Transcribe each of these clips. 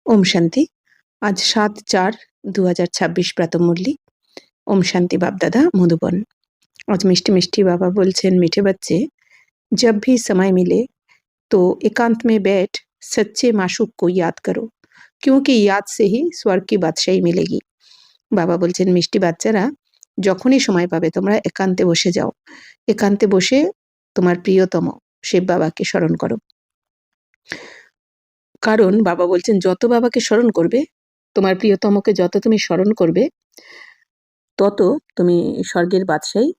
ओम शांति। आज 7/4/2026 प्रातः मुरली। ओम शांति बाप दादा मधुबन। आज मिष्टी मिष्टी बाबा बोलছেন मीठे बच्चे, जब भी समय मिले तो एकांत में बैठ सच्चे माशूक को याद करो, क्योंकि याद से ही स्वर्ग की बादशाही मिलेगी। বাবা বলছেন মিষ্টি বাচ্চারা, যখনই সময় পাবে তোমরা একান্তে বসে যাও, একান্তে বসে তোমার প্রিয়তম শিব বাবাকে স্মরণ করো। কারণ বাবা বলছেন যত বাবাকে স্মরণ করবে, তোমার প্রিয়তমকে যত তুমি স্মরণ করবে, তত তুমি স্বর্গের বাদশাহী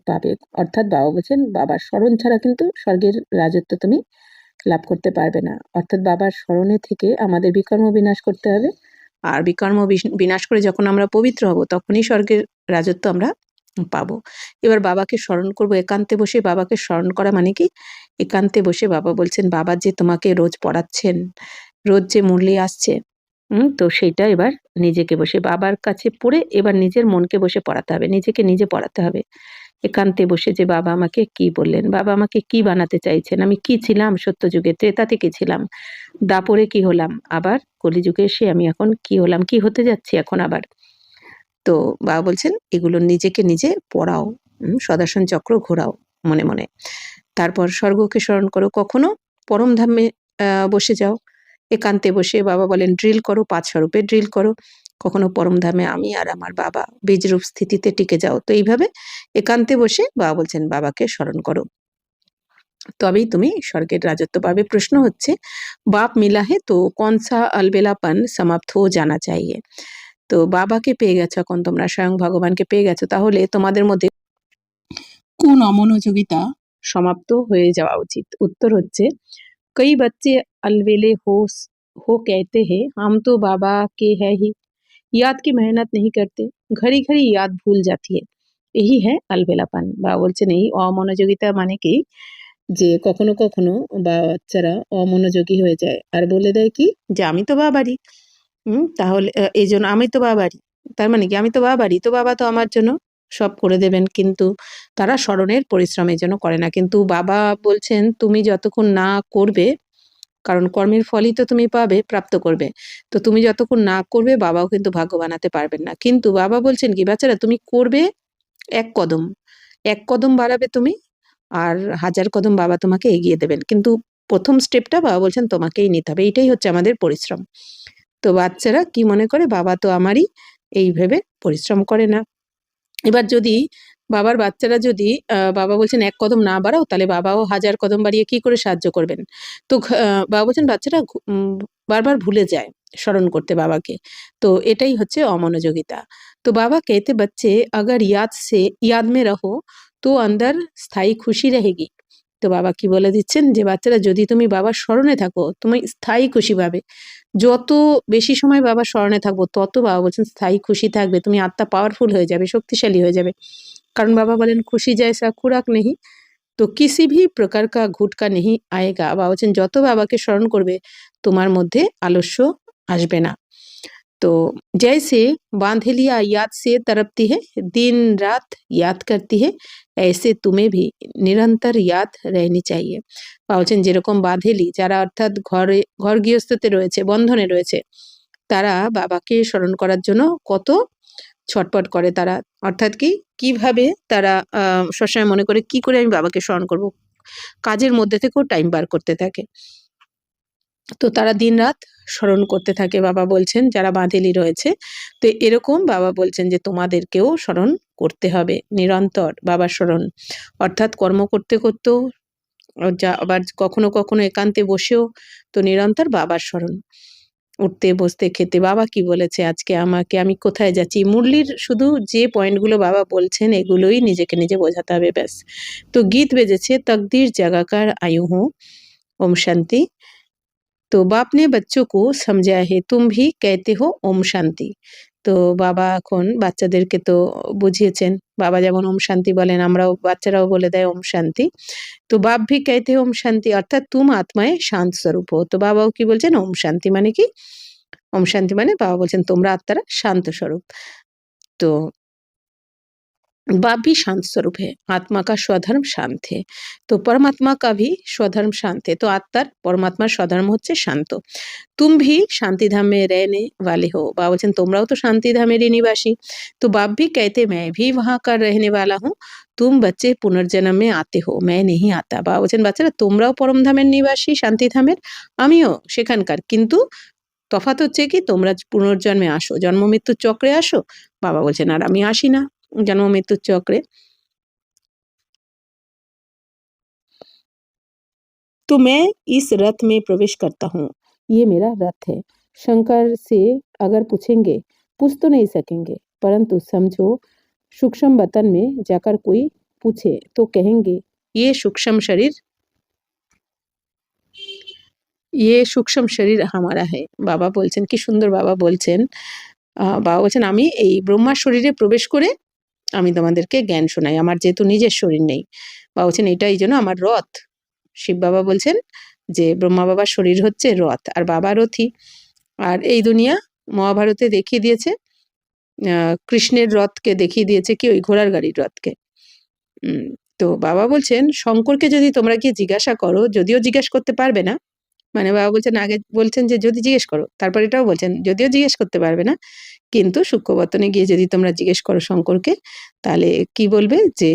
পাবে। অর্থাৎ বাবা বলছেন বাবার স্মরণ ছাড়া কিন্তু স্বর্গের রাজত্ব তুমি লাভ করতে পারবে না। অর্থাৎ বাবার স্মরণে থেকে আমাদের বিকর্ম বিনাশ করতে হবে, আর বিকর্ম বিনাশ করে যখন আমরা পবিত্র হব তখনই স্বর্গের রাজত্ব আমরা পাবো। এবার বাবাকে স্মরণ করব একান্তে বসে। বাবাকে স্মরণ করা মানে কি? একান্তে বসে বাবা বলছেন বাবা যে তোমাকে রোজ পড়াচ্ছেন, রোজ যে মুরলি আসছে, তো সেইটা এবার নিজেকে বসে বাবার কাছে পড়ে এবার নিজের মনকে বসে পড়াতে হবে, নিজেকে নিজে পড়াতে হবে। একান্তে বসে যে বাবা আমাকে কি বললেন, বাবা আমাকে কি বানাতে চাইছেন, আমি কি ছিলাম সত্যযুগে, ত্রেতাতে কি ছিলাম, দাপরে কি হলাম, আবার কলিযুগে এসে আমি এখন কি হলাম, কি হতে যাচ্ছি এখন আবার। তো বাবা বলছেন এগুলো নিজেকে নিজে পড়াও, সদাসন চক্র ঘোরাও মনে মনে। তারপর স্বর্গকে স্মরণ করো, কখনো পরমধামে বসে যাও, একান্তে বসে বাবা বলেন ড্রিল করো, 5 স্বরূপে ড্রিল করো। কখনো পরমধামে আমি আর আমার বাবা বীজরূপ স্থিতিতে টিকে যাও। তো এইভাবে একান্তে বসে বাবা বলছেন বাবাকে স্মরণ করো, তবেই তুমি স্বর্গের রাজত্ব পাবে। প্রশ্ন হচ্ছে বাপ মিলা হে তো কौन सा अलबेलापन समाप्त हो जाना चाहिए। তো বাবাকে পেয়ে গেছো, এখন তোমরা স্বয়ং ভগবানকে পেয়ে গেছো, তাহলে তোমাদের মধ্যে কোন অমনোযোগিতা সমাপ্ত হয়ে যাওয়া উচিত? উত্তর হচ্ছে कई बच्चे अलबेले हो कहते हैं हम तो बाबा के है ही, याद की मेहनत नहीं करते, घड़ी घड़ी याद भूल जाती है, यही है अलबेलापन। বাবা বলছেন এই অমনোযোগিতা মানে কি, যে কখনো কখনো বাচ্চারা অমনোযোগী হয়ে যায় আর বলে দেয় কি যে আমি তো বাবারই, তাহলে এই জন্য আমি তো বাবারই, তার মানে কি আমি তো বাবারই, তো বাবা তো আমার জন্য সব করে দেবেন, কিন্তু তারা স্মরণের পরিশ্রমের জন্য করে না। কিন্তু বাবা বলছেন তুমি যতক্ষণ না করবে, কারণ কর্মের ফলই তো তুমি পাবে, প্রাপ্ত করবে, তো তুমি যতক্ষণ না করবে বাবাও কিন্তু ভাগ্য বানাতে পারবেন না। কিন্তু বাবা বলছেন কি বাচ্চারা তুমি করবে এক কদম, এক কদম বাড়াবে তুমি, আর 1000 কদম বাবা তোমাকে এগিয়ে দেবেন, কিন্তু প্রথম স্টেপটা বাবা বলছেন তোমাকেই নিতে হবে। এইটাই হচ্ছে আমাদের পরিশ্রম। তো বাচ্চারা কি মনে করে বাবা তো আমারই, এই ভেবে পরিশ্রম করে না। এবার যদি বাবার বাচ্চারা যদি বাবা বলছেন এক কদম না বাড়াও, তাহলে বাবাও 1000 কদম বাড়িয়ে কি করে সাহায্য করবেন? তো বাবা বলছেন বাচ্চারা বারবার ভুলে যায় স্মরণ করতে বাবাকে, তো এটাই হচ্ছে অমনোযোগিতা। তো বাবা कहते बच्चे अगर याद में रहो तो अंदर स्थायी खुशी रहेगी। তো বাবা কি বলে দিচ্ছেন যে বাচ্চারা যদি তুমি বাবার স্মরণে থাকো তুমি স্থায়ী খুশি পাবে। যত বেশি সময় বাবার স্মরণে থাকবো তত বাবা বলছেন স্থায়ী খুশি থাকবে, তুমি আত্মা পাওয়ারফুল হয়ে যাবে, শক্তিশালী হয়ে যাবে। কারণ বাবা বলেন খুশি জয়সা খুরাক নেহি তো কিসি ভি প্রকার কা ঘুটকা নেহি আয়েগা। বাবা বলছেন যত বাবাকে স্মরণ করবে তোমার মধ্যে আলস্য আসবে না। तो जैसे बांधेलिया याद से तड़पती है, दिन रात याद करती है, ऐसे तुम्हें भी নিরন্তর ইয়াদ रहनी चाहिए। বা বলছেন যেরকম বাঁধেলি যারা অর্থাৎ ঘর গৃহস্থতে রয়েছে, বন্ধনে রয়েছে, তারা বাবাকে স্মরণ করার জন্য কত ছটপট করে তারা, অর্থাৎ কি কিভাবে তারা সবসময় মনে করে কি করে আমি বাবাকে স্মরণ করব, কাজের মধ্যে থেকেও টাইম বার করতে থাকে। তো তারা দিনরাত স্মরণ করতে থাকে বাবা বলছেন যারা বাঁধেলি রয়েছে। তো এরকম বাবা বলছেন যে তোমাদেরকেও স্মরণ করতে হবে নিরন্তর বাবার স্মরণ, অর্থাৎ কর্ম করতে করতেও যা, আবার কখনো কখনো একান্তে বসেও তো নিরন্তর বাবার স্মরণ, উঠতে বসতে খেতে বাবা কি বলেছে আজকে আমাকে, আমি কোথায় যাচ্ছি, মুরলির শুধু যে পয়েন্টগুলো বাবা বলছেন এগুলোই নিজেকে নিজে বোঝাতে হবে ব্যাস। তো গীত বেজেছে তকদির জাগাকার আয়ু হুঁ, ওম শান্তি। तो बाप ने बच्चों को समझाया है तुम भी कहते हो ओम शांति। তো বাবা এখন বাচ্চাদেরকে তো বুঝিয়েছেন, বাবা যেমন ওম শান্তি বলেন আমরাও বাচ্চারাও বলে দেয় ওম শান্তি। তো বাপ ভি कहते हो ओम शांति অর্থাৎ তুম আত্মায় শান্ত স্বরূপ হো। তো বাবাও কি বলছেন ওম শান্তি মানে কি, ওম শান্তি মানে বাবা বলছেন তোমরা আত্মারা শান্ত স্বরূপ। তো बाप भी शांत स्वरूप है, आत्मा का स्वधर्म शांत है। तो परमात्मा का भी स्वधर्म शांत है। तो आत्मार परमात्मार स्वधर्म হচ্ছে শান্ত। तुम भी शांति धाम में रहने वाले हो। बाबा বলছেন তোমরাও তো শান্তি ধামেরই নিবাসী। तो बाप भी कहते मैं भी वहाँ का रहने वाला हूँ। तुम बच्चे पुनर्जन्म में आते हो, मैं नहीं आता। বাবা বলছেন বাচ্চারা তোমরাও পরম ধামের নিবাসী, শান্তি ধামের, আমিও সেখানকার। কিন্তু তফাৎ হচ্ছে কি তোমরা পুনর্জন্মে আসো, জন্ম মৃত্যুর চক্রে আসো। বাবা বলছেন আর আমি আসি না জন্ম মৃত্যুর চক্রে। तो मैं इस रथ में प्रवेश करता हूँ, ये मेरा रथ है। शंकर से अगर पूछेंगे, पूछ तो नहीं सकेंगे, परंतु समझो सूक्ष्म वतन में जाकर कोई पूछे तो कहेंगे ये सूक्ष्म शरीर, ये सूक्ष्म शरीर हमारा है। বাবা বলছেন কি সুন্দর বাবা বলছেন, বাবা বলছেন আমি এই ব্রহ্মার শরীরে প্রবেশ করে আমি তোমাদেরকে জ্ঞান শোনাই, আমার যেহেতু নিজের শরীর নেই। বাবা বলছেন এটা এই জন্য আমার রথ। শিব বাবা বলছেন যে ব্রহ্মা বাবার শরীর হচ্ছে রথ আর বাবা রথী। আর এই দুনিয়া মহাভারতে দেখিয়ে দিয়েছে, কৃষ্ণের রথকে দেখিয়ে দিয়েছে কি ওই ঘোড়ার গাড়ির রথকে। তো বাবা বলছেন শঙ্করকে যদি তোমরা গিয়ে জিজ্ঞাসা করো, যদিও জিজ্ঞেস করতে পারবে না, মানে বাবা বলছেন আগে বলছেন যে যদি জিজ্ঞেস করো, তারপর এটাও বলছেন যদিও জিজ্ঞেস করতে পারবে না, কিন্তু সূক্ষ্মবতনে গিয়ে যদি তোমরা জিজ্ঞেস করো শঙ্করকে, তাহলে কি বলবে যে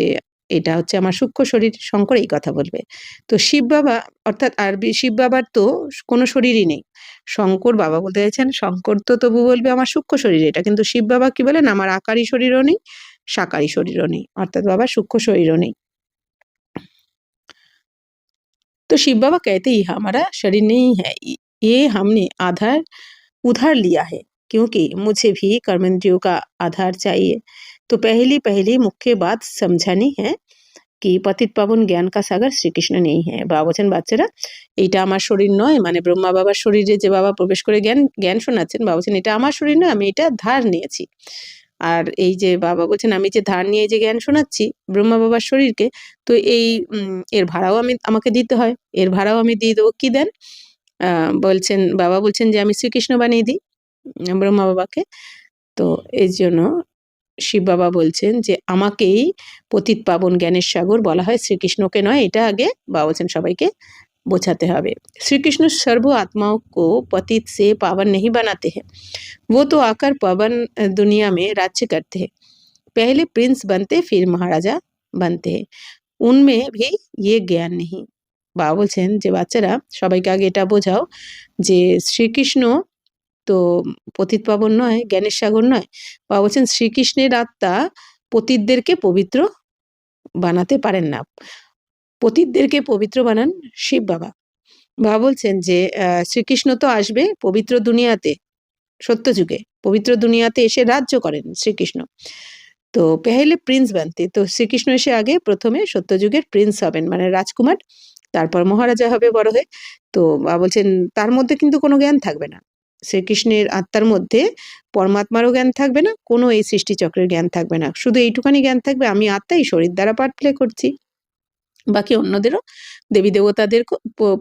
এটা হচ্ছে আমার সূক্ষ্ম শরীর। শঙ্কর এই কথা বলবে। তো শিব বাবা অর্থাৎ আর শিব বাবার তো কোনো শরীরই নেই। শঙ্কর বাবা বলতে চাইছেন শঙ্কর তো তবু বলবে আমার সূক্ষ্ম শরীর এটা, কিন্তু শিব বাবা কি বলেন আমার আকারী শরীরও নেই, সাকারী শরীরও নেই, অর্থাৎ বাবার সূক্ষ্ম শরীরও নেই। तो शिव बाबा कहते ही हमारा शरीर नहीं है, ये हमने आधार उधार लिया है, क्योंकि मुझे भी कर्मेंद्रियों का आधार चाहिए। तो पहली पहली मुख्य बात समझानी है कि पतित पावन ज्ञान का सागर শ্রীকৃষ্ণ নেই है। বাবা বলছেন বাচ্চারা এইটা আমার শরীর নয়, মানে ব্রহ্মা বাবার শরীরে যে বাবা প্রবেশ করে জ্ঞান শোনাচ্ছেন, বাবা বলছেন এটা আমার শরীর নয়, আমি এটা ধার নিয়েছি। আর এই যে বাবা বলছেন আমি যে ধার নিয়ে যে জ্ঞান শোনাচ্ছি ব্রহ্মা বাবার শরীরকে, তো এই এর ভাড়াও আমাকে দিতে হয়, এর ভাড়াও আমি দিয়ে দেবো। কি দেন? বলছেন বাবা বলছেন যে আমি শ্রীকৃষ্ণ বানিয়ে দিই ব্রহ্মা বাবাকে। তো এই জন্য শিব বাবা বলছেন যে আমাকেই পতিত পাবন জ্ঞানের সাগর বলা হয়, শ্রীকৃষ্ণকে নয়। এটা আগে বাবা বলছেন সবাইকে বোঝাতে হবে। শ্রীকৃষ্ণ सर्व आत्माओं को पतित से पावन नहीं बनाते हैं, वो तो आकर पावन दुनिया में राज्य करते हैं। पहले प्रिंस बनते फिर महाराजा बनते हैं, उनमें भी ये ज्ञान नहीं। বাবা বলছেন যে বাচ্চারা সবাইকে আগে এটা বোঝাও যে শ্রীকৃষ্ণ তো পতিত পাবন নয়, জ্ঞানের সাগর নয়। বাবা বলছেন শ্রীকৃষ্ণের আত্মা পতিতদেরকে পবিত্র বানাতে পারেন না, পতিতদেরকে পবিত্র বানান শিব বাবা। বাবা বলছেন যে শ্রীকৃষ্ণ তো আসবে পবিত্র দুনিয়াতে, সত্যযুগে পবিত্র দুনিয়াতে এসে রাজ্য করেন শ্রীকৃষ্ণ। তো পেহেলে প্রিন্স বানতে, তো শ্রীকৃষ্ণ এসে আগে প্রথমে সত্যযুগের প্রিন্স হবেন মানে রাজকুমার, তারপর মহারাজা হবে বড় হয়ে। তো বাবা বলছেন তার মধ্যে কিন্তু কোনো জ্ঞান থাকবে না, শ্রীকৃষ্ণের আত্মার মধ্যে পরমাত্মারও জ্ঞান থাকবে না, কোনো এই সৃষ্টিচক্রের জ্ঞান থাকবে না, শুধু এইটুখানি জ্ঞান থাকবে আমি আত্মাই শরীর দ্বারা পার্ট প্লে করছি। বাকি অন্যদেরও দেবী দেবতাদের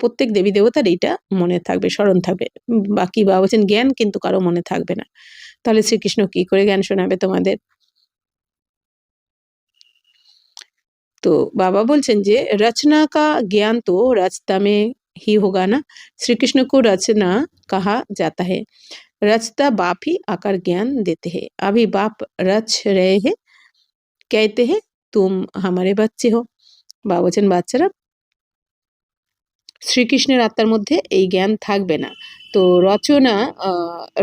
প্রত্যেক দেবী দেবতার এইটা মনে থাকবে, স্মরণ থাকবে। বাকি বাবা বলছেন জ্ঞান কিন্তু কারো মনে থাকবে না। তাহলে শ্রীকৃষ্ণ কি করে জ্ঞান শোনাবে তোমাদের? तो बाबा बोलছেন যে रचना का ज्ञान तो रचता में ही होगा ना, श्री कृष्ण को रचना कहा जाता है, रचता बाप ही आकर ज्ञान देते हैं। अभी बाप रच रहे हैं, कहते हैं तुम हमारे बच्चे हो। বাবা বলছেন বাচ্চারা শ্রীকৃষ্ণের আত্মার মধ্যে এই জ্ঞান থাকবে না। তো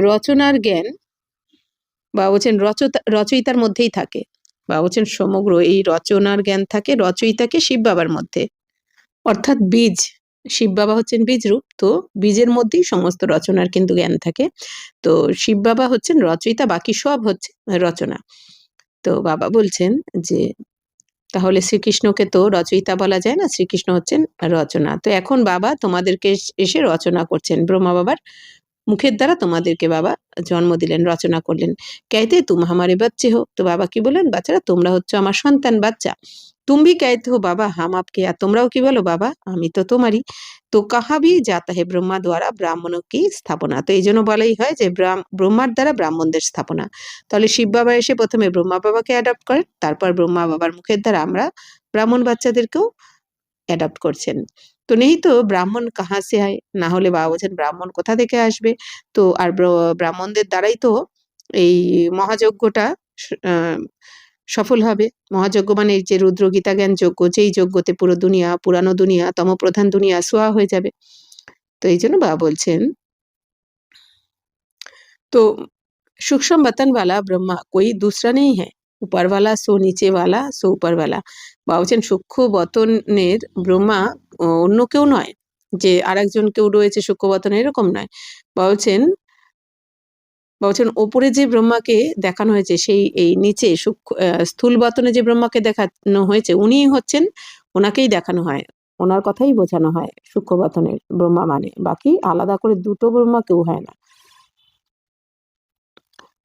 রচনার জ্ঞান বাবা বলছেন রচয়িতার মধ্যেই থাকে। বাবা বলছেন সমগ্র এই রচনার জ্ঞান থাকে রচয়িতাকে শিব বাবার মধ্যে, অর্থাৎ বীজ। শিব বাবা হচ্ছেন বীজ রূপ, তো বীজের মধ্যেই সমস্ত রচনার কিন্তু জ্ঞান থাকে। তো শিব বাবা হচ্ছেন রচয়িতা, বাকি সব হচ্ছে রচনা। তো বাবা বলছেন যে তাহলে শ্রীকৃষ্ণকে তো রচয়িতা বলা যায় না, শ্রীকৃষ্ণ হচ্ছেন রচনা। তো এখন বাবা তোমাদেরকে এসে রচনা করছেন, ব্রহ্মা বাবার মুখের দ্বারা তোমাদেরকে বাবা জন্ম দিলেন, রচনা করলেন। कहते तुम हमारे बच्चे हो। তো বাবা কি বললেন বাচ্চারা তোমরা হচ্ছে আমার সন্তান বাচ্চা। तुम भी कहते हो बाबा हम आपके, আর তোমরাও কি বলো বাবা আমি তো তোমারই। তো কাহা ভি জাতা হে ব্রহ্মা দ্বারা ব্রাহ্মণও কি স্থাপনা, তো এই জন্য বলাই হয় যে ব্রহ্মার দ্বারা ব্রাহ্মণদের স্থাপনা। তাহলে শিব বাবা এসে প্রথমে ব্রহ্মা বাবাকে অ্যাডপ্ট করেন, তারপর ব্রহ্মা বাবার মুখের দ্বারা আমরা ব্রাহ্মণ বাচ্চাদেরকেও অ্যাডপ্ট করছেন। তো নেই তো ব্রাহ্মণ কাহা সে হয়, না হলে বাবা বলছেন ব্রাহ্মণ কোথা থেকে আসবে। তো আর ব্রাহ্মণদের দ্বারাই তো এই মহাযজ্ঞটা সফল হবে। মহাযজ্ঞ মানে এই যে রুদ্র গীতা জ্ঞান যজ্ঞ, যেই যজ্ঞতে পুরো দুনিয়া, পুরানো দুনিয়া, তমপ্রধান দুনিয়া সোয়া হয়ে যাবে। তো এই জন্য বাবা বলছেন, तो सूक्ष्म बतन वाला ब्रह्मा कोई दूसरा नहीं है, ऊपर वाला सो নিচে वाला सो ऊपर वाला। বা বলছেন সূক্ষ্ম বতনের ব্রহ্মা অন্য কেউ নয়, যে আরেকজন কেউ রয়েছে সূক্ষ্ম বতনে এরকম নয়। বা বলছেন ওপরে যে ব্রহ্মাকে দেখানো হয়েছে সেই এই নিচে স্থূল বতনে যে ব্রহ্মাকে দেখানো হয়েছে উনিই হচ্ছেন, ওনাকেই দেখানো হয়, ওনার কথাই বোঝানো হয় সূক্ষ্ম বতনের ব্রহ্মা মানে, বাকি আলাদা করে দুটো ব্রহ্মা কেউ হয় না।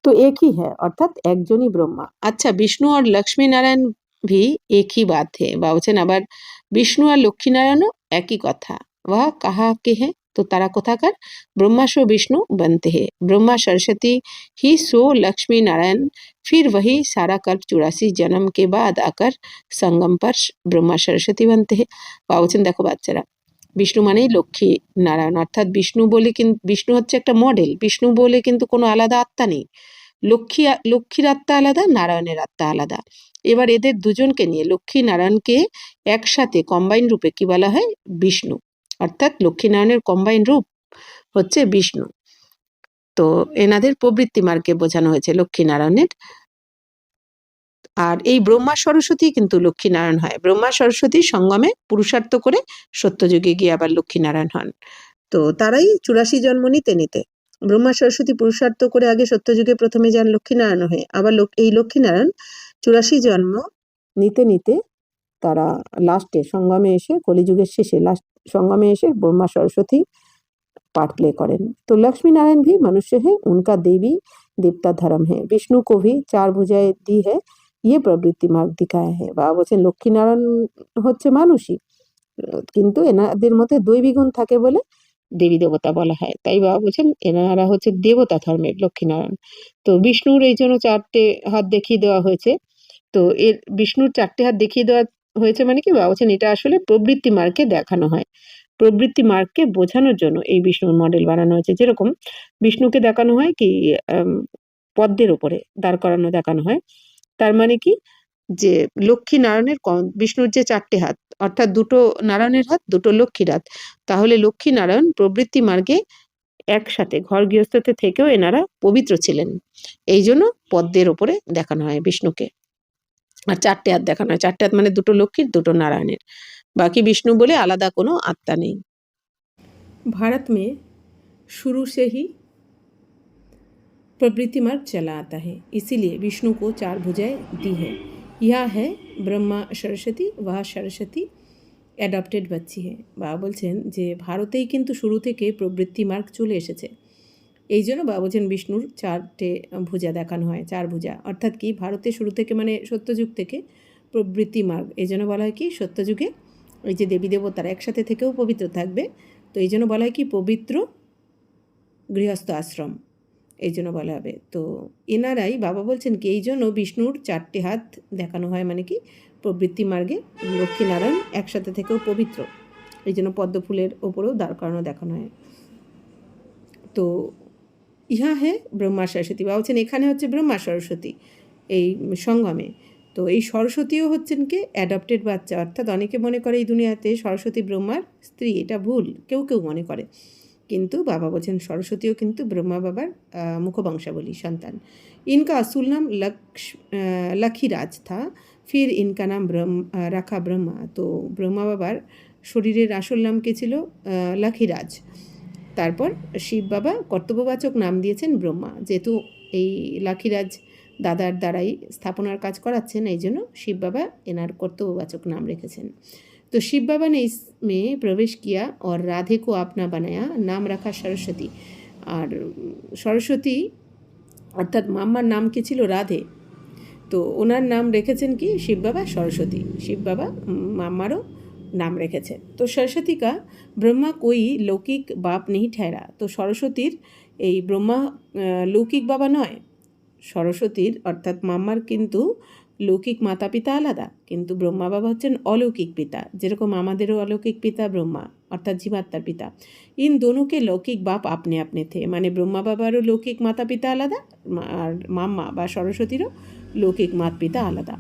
तो एक ही है अर्थात একজনই ব্রহ্মা। আচ্ছা বিষ্ণু আর লক্ষ্মী নারায়ণ भी एक ही बात है, বা বলছেন আবার বিষ্ণু আর লক্ষ্মী নারায়ণও একই কথা। वह कहा के हैं, तो तारा कोथाकार ब्रह्मा सो विष्णु बनते हैं, ब्रह्मा सरस्वती ही सो लक्ष्मी नारायण, फिर वही सारा कल्प 84 जन्म के बाद आकर संगम पर ब्रह्मा सरस्वती बनते हैं। বা বলছেন দেখো বাচ্চারা, বিষ্ণু মানেই লক্ষ্মী নারায়ণ, অর্থাৎ বিষ্ণু বলে কিন্তু বিষ্ণু হচ্ছে একটা মডেল, বিষ্ণু বলে কিন্তু কোনো আলাদা আত্মা নেই। লক্ষ্মীর আত্মা আলাদা, নারায়ণের আত্মা আলাদা। এবার এদের দুজনকে নিয়ে লক্ষ্মী নারায়ণকে একসাথে কম্বাইন রূপে কি বলা হয়, বিষ্ণু। অর্থাৎ লক্ষ্মী নারায়ণের কম্বাইন রূপ হচ্ছে বিষ্ণু। তো এনাদের প্রবৃত্তি মার্গকে বোঝানো হয়েছে লক্ষ্মী নারায়ণের। আর এই ব্রহ্মা সরস্বতী কিন্তু লক্ষ্মী নারায়ণ হয়, ব্রহ্মা সরস্বতী সঙ্গমে পুরুষার্থ করে সত্যযুগে গিয়ে আবার লক্ষ্মী নারায়ণ হন। তো তারাই 84 জন্ম নিতে নিতে ব্রহ্মা সরস্বতী পুরুষার্থ করে আগে সত্যযুগে প্রথমে যান লক্ষ্মীনারায়ণ হয়ে, আবার এই লক্ষ্মীনারায়ণ 84 জন্ম নিতে নিতে তারা লাস্টে সঙ্গমে এসে কলিযুগের শেষে লাস্ট সঙ্গমে एसे ब्रह्मा सरस्वती पार्ट प्ले करें। तो लक्ष्मी नारायण भी मनुष्य है, उनका देवी देवता धर्म है, विष्णु को भी 4 भुजाएं दी है, ये प्रवृत्ति मार्ग दिखाया है। বা বলছেন লক্ষ্মী নারায়ণ হচ্ছে মানুষই, কিন্তু এনাদের মধ্যে দৈবী গুণ থাকে বলে দেবী দেবতা বলা হয়। তাই বাবা বলছেন এনারা হচ্ছে দেবতা ধর্মের লক্ষ্মীনারায়ণ। তো বিষ্ণুর এই জন্য 4টে হাত দেখিয়ে দেওয়া হয়েছে। তো এর বিষ্ণুর 4টে হাত দেখিয়ে দেওয়া হয়েছে মানে কি, বাবা বলছেন এটা আসলে প্রবৃত্তি মার্গকে দেখানো হয়, প্রবৃত্তি মার্গকে বোঝানোর জন্য এই বিষ্ণুর মডেল বানানো হয়েছে। যেরকম বিষ্ণুকে দেখানো হয় কি পদ্মের ওপরে দাঁড় করানো দেখানো হয়, তার মানে কি যে লক্ষ্মী নারায়ণের বিষ্ণুর যে 4টে হাত অর্থাৎ দুটো নারায়ণের হাত, দুটো লক্ষ্মীর হাত, তাহলে লক্ষ্মী নারায়ণ প্রবৃত্তি মার্গে একসাথে ঘর গৃহস্থতে থেকেও এনারা পবিত্র ছিলেন, এই জন্য পদ্মের ওপরে দেখানো হয় বিষ্ণুকে। আর 4টে হাত দেখানো হয়, 4টে হাত মানে দুটো লক্ষ্মীর দুটো নারায়ণের, বাকি বিষ্ণু বলে আলাদা কোনো আত্মা নেই। भारत में शुरू से ही प्रवृत्ति मार्ग चला आता है, इसीलिए विष्णु को 4 भुजाएं दी है। यह है ब्रह्मा सरस्वती, वह सरस्वती অ্যাডপ্টেড বাচ্চি হে। বাবা বলছেন যে ভারতেই কিন্তু শুরু থেকে প্রবৃত্তি মার্গ চলে এসেছে, এই জন্য বাবা বলছেন বিষ্ণুর 4টে ভুজা দেখানো হয়, 4 ভুজা অর্থাৎ কি ভারতে শুরু থেকে মানে সত্যযুগ থেকে প্রবৃত্তি মার্গ, এই জন্য বলা হয় কি সত্যযুগে এই যে দেবী দেবতারা একসাথে থেকেও পবিত্র থাকবে, তো এই জন্য বলা হয় কি পবিত্র গৃহস্থ আশ্রম, এই জন্য বলা হবে। তো এনারাই বাবা বলছেন কি এই জন্য বিষ্ণুর 4টে হাত দেখানো হয় মানে কি প্রবৃত্তি মার্গে লক্ষ্মীনারায়ণ একসাথে থেকেও পবিত্র, এই জন্য পদ্ম ফুলের ওপরেও দাঁড় করানো দেখানো হয়। তো ইহা হে ব্রহ্মা সরস্বতী, বা বলছেন এখানে হচ্ছে ব্রহ্মা সরস্বতী এই সঙ্গমে। তো এই সরস্বতীও হচ্ছেন কি অ্যাডপ্টেড বাচ্চা, অর্থাৎ অনেকে মনে করে এই দুনিয়াতে সরস্বতী ব্রহ্মার স্ত্রী, এটা ভুল, কেউ কেউ মনে করে, কিন্তু বাবা বলছেন সরস্বতীও কিন্তু ব্রহ্মা বাবার মুখবংশাবলী সন্তান। इनका असूल नाम लखीराज था, फिर इनका नाम রাখা ব্রহ্মা। তো ব্রহ্মা বাবার শরীরের আসল নাম কে ছিল লক্ষীরাজ, তারপর শিব বাবা কর্তব্যবাচক নাম দিয়েছেন ব্রহ্মা, যেহেতু এই লক্ষীরাজ দাদার দ্বারাই স্থাপনার কাজ করাচ্ছেন এই জন্য শিব বাবা এনার কর্তব্যবাচক নাম রেখেছেন। तो शिव बाबा ने इसमें प्रवेश किया और राधे को अपना बनाया, नाम रखा सरस्वती। और सरस्वती अर्थात माम्मार नाम के छिलो राधे, তো ওনার নাম রেখেছেন কি শিব বাবা সরস্বতী, শিব বাবা মাম্মারও নাম রেখেছেন। তো সরস্বতী কা ব্রহ্মা কোই লৌকিক বাপ নেই ঠেরা। তো সরস্বতীর এই ব্রহ্মা লৌকিক বাবা নয়, সরস্বতীর অর্থাৎ মাম্মার কিন্তু লৌকিক মাতা পিতা আলাদা, কিন্তু ব্রহ্মা বাবা হচ্ছেন অলৌকিক পিতা, যেরকম আমাদেরও অলৌকিক পিতা ব্রহ্মা অর্থাৎ জীবাত্মার পিতা। ইন দোনোকে লৌকিক বাপ আপনি আপনি থে, মানে ব্রহ্মা বাবারও লৌকিক মাতা পিতা আলাদা আর মাম্মা বা সরস্বতীরও লৌকিক माता पिता आलादा।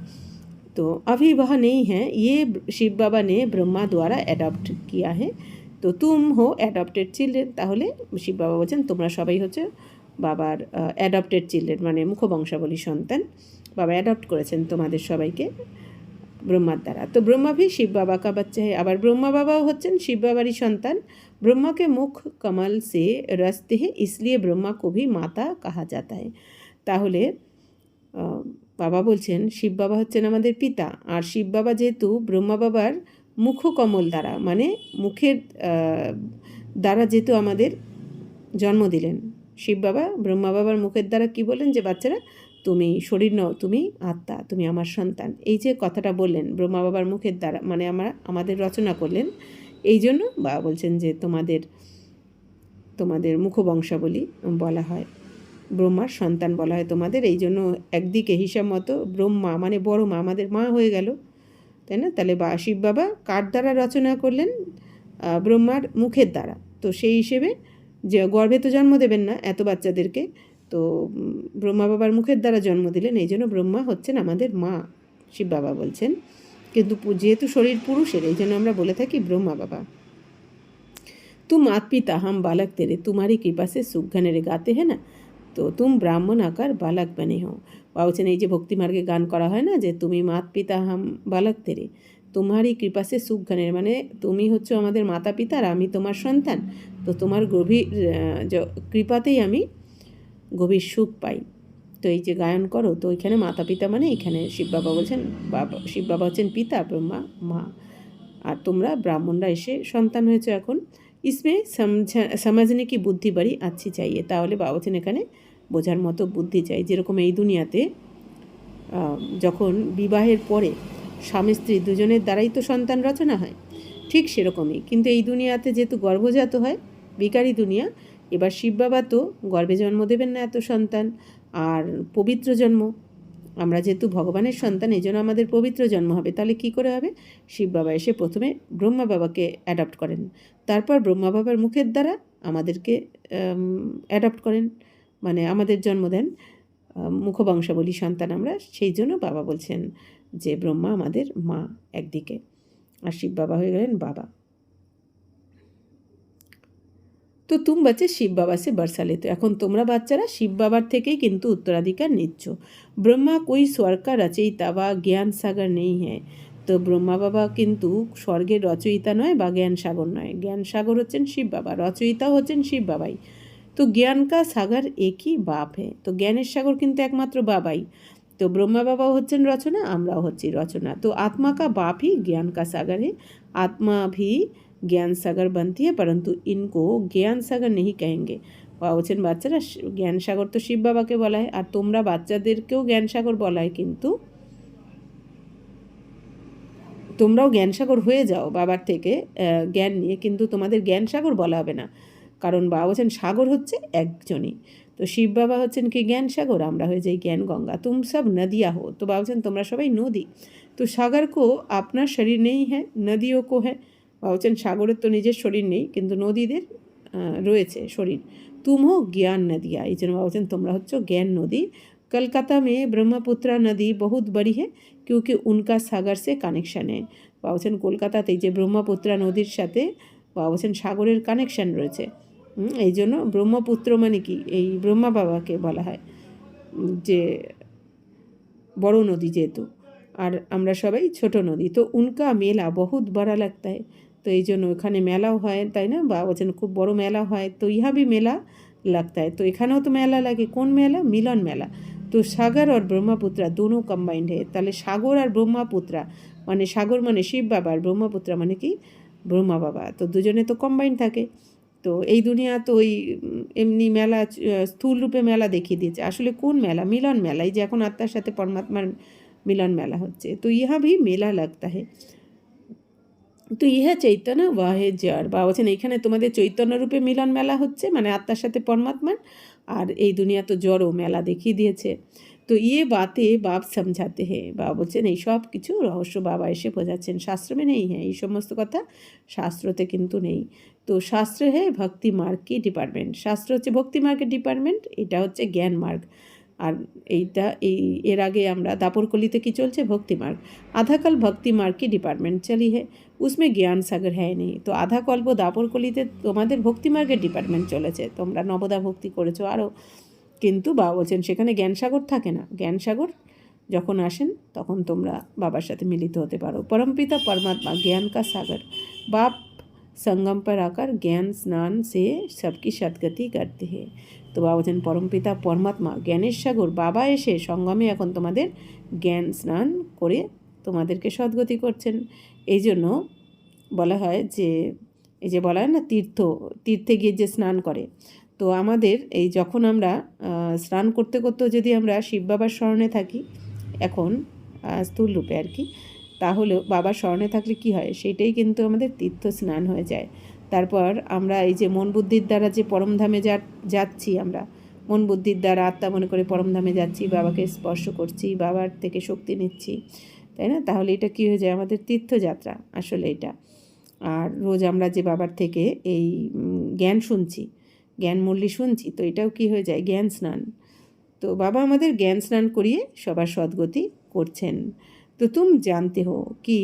तो अभी वह नहीं है, ये शिव बाबा ने ब्रह्मा द्वारा অ্যাডপ্ট किया है। তো তুম হো অ্যাডপ্টেড চিলড্রেন, তাহলে শিব বাবা বলছেন তোমরা সবাই হচ্ছে বাবার অ্যাডপ্টেড চিলড্রেন, মানে মুখবংশাবলী সন্তান। বাবা অ্যাডপ্ট করেছেন তোমাদের সবাইকে ব্রহ্মার দ্বারা। তো ব্রহ্মা ভি শিব বাবা কা বাচ্চা है, আবার ব্রহ্মা বাবাও হচ্ছেন শিব বাবারই সন্তান। ब्रह्मा के मुख कमल से रसते हैं, इसलिए ब्रह्मा को भी माता कहा जाता है। তাহলে বাবা বলছেন শিব বাবা হচ্ছেন আমাদের পিতা, আর শিব বাবা যেহেতু ব্রহ্মা বাবার মুখকমল দ্বারা, মানে মুখের দ্বারা যেহেতু আমাদের জন্ম দিলেন, শিব বাবা ব্রহ্মা বাবার মুখের দ্বারা কি বলেন যে বাচ্চারা তুমি শরীর নও, তুমি আত্মা, তুমি আমার সন্তান, এই যে কথাটা বললেন ব্রহ্মা বাবার মুখের দ্বারা, মানে আমাদের রচনা করলেন। এই জন্য বাবা বলছেন যে তোমাদের মুখবংশাবলী বলা হয়, ব্রহ্মার সন্তান বলা হয় তোমাদের। এই জন্য একদিকে হিসাব মতো ব্রহ্মা মানে বড় মা আমাদের মা হয়ে গেল, তাই না? তাহলে শিব বাবা কার দ্বারা রচনা করলেন? ব্রহ্মার মুখের দ্বারা। তো সেই হিসেবে যে গর্ভে তো জন্ম দেবেন না এত বাচ্চাদেরকে, তো ব্রহ্মা বাবার মুখের দ্বারা জন্ম দিলেন, এই জন্য ব্রহ্মা হচ্ছেন আমাদের মা, শিব বাবা বলছেন। কিন্তু যেহেতু শরীর পুরুষের, এই জন্য আমরা বলে থাকি ব্রহ্মা বাবা। তুম मात पिता हम बालक तेरे, तुम्हारी कृपा से सुख घनेरे गाते हैं ना, তো তুম ব্রাহ্মণ আকার বালক বনে হো। বা বলছেন এই যে ভক্তিমার্গে গান করা হয় না যে তুমি মাত পিতা হাম বালক তেরে, তোমারই কৃপা সে সুখ ঘনের, মানে তুমি হচ্ছে আমাদের মাতা পিতা আর আমি তোমার সন্তান, তো তোমার গভীর কৃপাতেই আমি গভীর সুখ পাই। তো এই যে গায়ন করো, তো এখানে মাতা পিতা মানে এখানে শিব বাবা বলছেন, শিব বাবা হচ্ছেন পিতা, ব্রহ্মা মা, আর তোমরা ব্রাহ্মণরা এসে সন্তান হয়েছে এখন। ইসমে সমঝনে কি বুদ্ধি বাড়ি আচ্ছি চাইয়ে, তাহলে বাবা বলছেন এখানে বোঝার মতো বুদ্ধি চাই। যেরকম এই দুনিয়াতে যখন বিবাহের পরে স্বামী স্ত্রী দুজনের দ্বারাই তো সন্তান রচনা হয়, ঠিক সেরকমই কিন্তু এই দুনিয়াতে যেহেতু গর্ভজাত হয়, বিকারী দুনিয়া, এবার শিব বাবা তো গর্ভে জন্ম দেবেন না এত সন্তান, আর পবিত্র জন্ম, আমরা যেহেতু ভগবানের সন্তান এই জন্য আমাদের পবিত্র জন্ম হবে। তাহলে কি করে হবে? শিব বাবা এসে প্রথমে ব্রহ্মা বাবাকে অ্যাডপ্ট করেন, তারপর ব্রহ্মা বাবার মুখের দ্বারা আমাদেরকে অ্যাডপ্ট করেন, মানে আমাদের জন্ম দেন, মুখবংশাবলী সন্তান আমরা। সেই জন্য বাবা বলছেন যে ব্রহ্মা আমাদের মা একদিকে, আর শিব বাবা হয়ে গেলেন বাবা। তো তুম বাচ্চা শিব বাবা সে বর্ষা লেতো, এখন তোমরা বাচ্চারা শিব বাবার থেকেই কিন্তু উত্তরাধিকার নিচ্ছ। ব্রহ্মা কোই স্বর্গ রচয়িতা বা জ্ঞান সাগর নেই হ্যাঁ, তো ব্রহ্মা বাবা কিন্তু স্বর্গের রচয়িতা নয় বা জ্ঞান সাগর নয়, জ্ঞান সাগর হচ্ছেন শিব বাবা, রচয়িতাও হচ্ছেন শিব বাবাই। তো জ্ঞান কা সাগর একই বাপ হ্যাঁ, তো জ্ঞানের সাগর কিন্তু একমাত্র বাবাই। তো ব্রহ্মা বাবাও হচ্ছেন রচনা, আমরাও হচ্ছি রচনা। তো আত্মা কা বাপ ही ज्ञान का सागर है, आत्मा भी ज्ञान सागर बनती है, परंतु इनको ज्ञान सागर नहीं कहेंगे। বাবা বলছেন বাচ্চারা জ্ঞান সাগর তো শিব বাবাকে বলা হয়, আর তোমরা বাচ্চাদেরকেও জ্ঞান সাগর বলা হয়, কিন্তু তোমরাও জ্ঞান সাগর হয়ে যাও বাবার থেকে জ্ঞান নিয়ে, কিন্তু তোমাদের জ্ঞান সাগর বলা হবে না, কারণ বাবা বলছেন সাগর হচ্ছে একজনই। তো শিব বাবা হচ্ছেন কি জ্ঞান সাগর, আমরা হয়ে যাই জ্ঞান গঙ্গা। তুম সব নদিয়া হো, তো বাবা বলছেন তোমরা সবাই নদী। তো সাগর কো আপনার শরীর নেই হ্যাঁ, নদীও কো হ্যাঁ, বাবা বলছেন সাগরের তো নিজের শরীর নেই, কিন্তু নদীদের রয়েছে শরীর। তুম হো জ্ঞান নদিয়া, এই জন্য বাবা বলছেন তোমরা হচ্ছে জ্ঞান নদী। कलकत्ता में ब्रह्मपुत्रा नदी बहुत बड़ी है क्योंकि उनका सागर से কানেকশান है। বাবা বলছেন কলকাতাতে যে ব্রহ্মপুত্রা নদীর সাথে বাবা বলছেন সাগরের কানেকশান রয়েছে, এই জন্য ব্রহ্মপুত্র মানে কি এই ব্রহ্মা বাবাকে বলা হয় যে বড় নদী যেহেতু, আর আমরা সবাই ছোট নদী। তো উনকা মেলা বহুত বড়া লাগতা है, তো এই জন্য ওখানে মেলাও হয়, তাই না? বাবা বলছেন খুব বড় মেলা হয়। তো ইহা ভি মেলা লাগতা है, তো এখানেও তো মেলা লাগে। কোন মেলা? মিলন মেলা। তো সাগর আর ব্রহ্মপুত্রা দোনো কম্বাইন্ড है, তাহলে সাগর আর ব্রহ্মপুত্রা মানে সাগর মানে শিব বাবা আর ব্রহ্মপুত্রা মানে কি ব্রহ্মা বাবা, তো দুজনে তো কম্বাইন্ড থাকে। তো এই দুনিয়া তো ওই এমনি মেলা স্থূল রূপে মেলা দেখিয়ে দিয়েছে, আসলে কোন মেলা? মিলন মেলা, এই যে এখন আত্মার সাথে পরমাত্মার মিলন মেলা হচ্ছে। তো ইহা ভি মেলা লাগতা হে। তো ইহা চৈতন্য ওয়াহে জড়, বা বলছেন এইখানে তোমাদের চৈতন্য রূপে মিলন মেলা হচ্ছে, মানে আত্মার সাথে পরমাত্মার, আর এই দুনিয়া তো জড়ও মেলা দেখিয়ে দিয়েছে। তো ইয়ে বাতে বাপ সমঝাতে হে, বাবা বলছেন এই সব কিছু রহস্য বাবা এসে বোঝাচ্ছেন, শাস্ত্রে নেই। হ্যাঁ, এই সমস্ত কথা শাস্ত্রতে কিন্তু নেই। তো শাস্ত্র হে ভক্তি মার্গ কি ডিপার্টমেন্ট, শাস্ত্র হচ্ছে ভক্তি মার্গের ডিপার্টমেন্ট, এটা হচ্ছে জ্ঞান মার্গ। আর এইটা এর আগে আমরা দাপরকলিতে কি চলছে? ভক্তি মার্গ। আধাকাল ভক্তি মার্গ কি ডিপার্টমেন্ট চলি হে, উসমে জ্ঞান সাগর হ্যায় নেই। তো আধা কল্প দাপরকলিতে তোমাদের ভক্তিমার্গের ডিপার্টমেন্ট চলেছে, তোমরা নবদা ভক্তি করেছো আরও, কিন্তু বাবা বলছেন সেখানে জ্ঞানসাগর থাকে না। জ্ঞানসাগর যখন আসেন তখন তোমরা বাবার সাথে মিলিত হতে পারো। পরমপিতা পরমাত্মা জ্ঞান কা সাগর, বাপ संगम पर आकर ज्ञान स्नान से सबकी सदगति करते हैं। তো বাবা বলছেন পরমপিতা পরমাত্মা জ্ঞানের সাগর, বাবা এসে সঙ্গমে এখন তোমাদের জ্ঞান স্নান করে তোমাদেরকে সদ্গতি করছেন। এই জন্য বলা হয় যে, এই যে বলা হয় না তীর্থে গিয়ে যে স্নান করে, তো আমাদের এই যখন আমরা স্নান করতে করতেও যদি আমরা শিব বাবার স্মরণে থাকি, এখন স্থূল রূপে আর কি, তাহলেও বাবার স্মরণে থাকলে কি হয়, সেইটাই কিন্তু আমাদের তীর্থ স্নান হয়ে যায়। তারপর আমরা এই যে মন বুদ্ধির দ্বারা যে পরমধামে যাচ্ছি, আমরা মন বুদ্ধির দ্বারা আত্মা মনে করে পরমধামে যাচ্ছি, বাবাকে স্পর্শ করছি, বাবার থেকে শক্তি নিচ্ছি, তাই না? তাহলে এটা কী হয়ে যায়, আমাদের তীর্থযাত্রা আসলে এটা। আর রোজ আমরা যে বাবার থেকে এই জ্ঞান শুনছি, জ্ঞানমূল্যি শুনছি, তো এটাও কি হয়ে যায়, জ্ঞান স্নান। তো বাবা আমাদের জ্ঞান স্নান করিয়ে সবার সদ্গতি করছেন। तो तुम जानते हो कि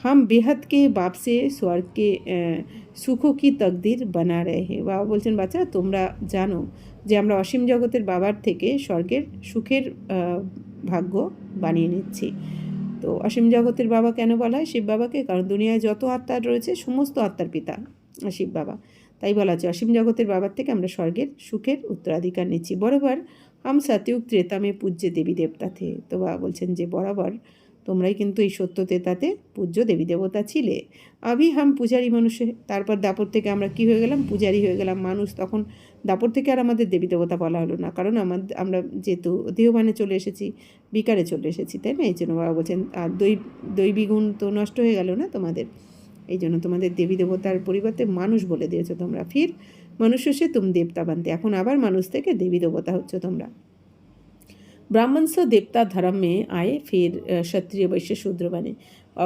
हम बेहद के बाप से स्वर्ग के सुखों की तकदीर बना रहे हैं। বাবা বলছেন বাচ্চা তোমরা জানো যে আমরা অসীম জগতের বাবার থেকে স্বর্গের সুখের ভাগ্য বানিয়ে নিচ্ছি। তো অসীম জগতের বাবা কেন বলা হয় শিব বাবাকে? কারণ দুনিয়ায় যত আত্মা রয়েছে সমস্ত আত্মার পিতা শিব বাবা, তাই বলা হচ্ছে অসীম জগতের বাবার থেকে আমরা স্বর্গের সুখের উত্তরাধিকার নিচ্ছি। বরাবর হাম সতयुग त्रेता में पूज्य দেবী দেবতা থে। তো বাবা বলছেন যে বরাবর তোমরাই কিন্তু এই সত্য তেতাতে পূজ্য দেবী দেবতা ছিলে। আভি হাম পূজারি মানুষে, তারপর দাপর থেকে আমরা কি হয়ে গেলাম, পূজারি হয়ে গেলাম মানুষ। তখন দাপর থেকে আর আমাদের দেবী দেবতা বলা হলো না, কারণ আমরা যেহেতু দেহবানে চলে এসেছি, বিকারে চলে এসেছি, তাই না? এই জন্য বাবা বলছেন আর দৈবী গুণ তো নষ্ট হয়ে গেল না তোমাদের, এই জন্য তোমাদের দেবী দেবতার পরিবর্তে মানুষ বলে দিয়েছো তোমরা। ফির মনুষ্য সে তুম দেবতা বানতে, এখন আবার মানুষ থেকে দেবী দেবতা হচ্ছে তোমরা। ব্রাহ্মণ সে দেবতা ধর্ম মে আয়ে ফির ক্ষত্রিয় বৈশ্য শূদ্র বানে।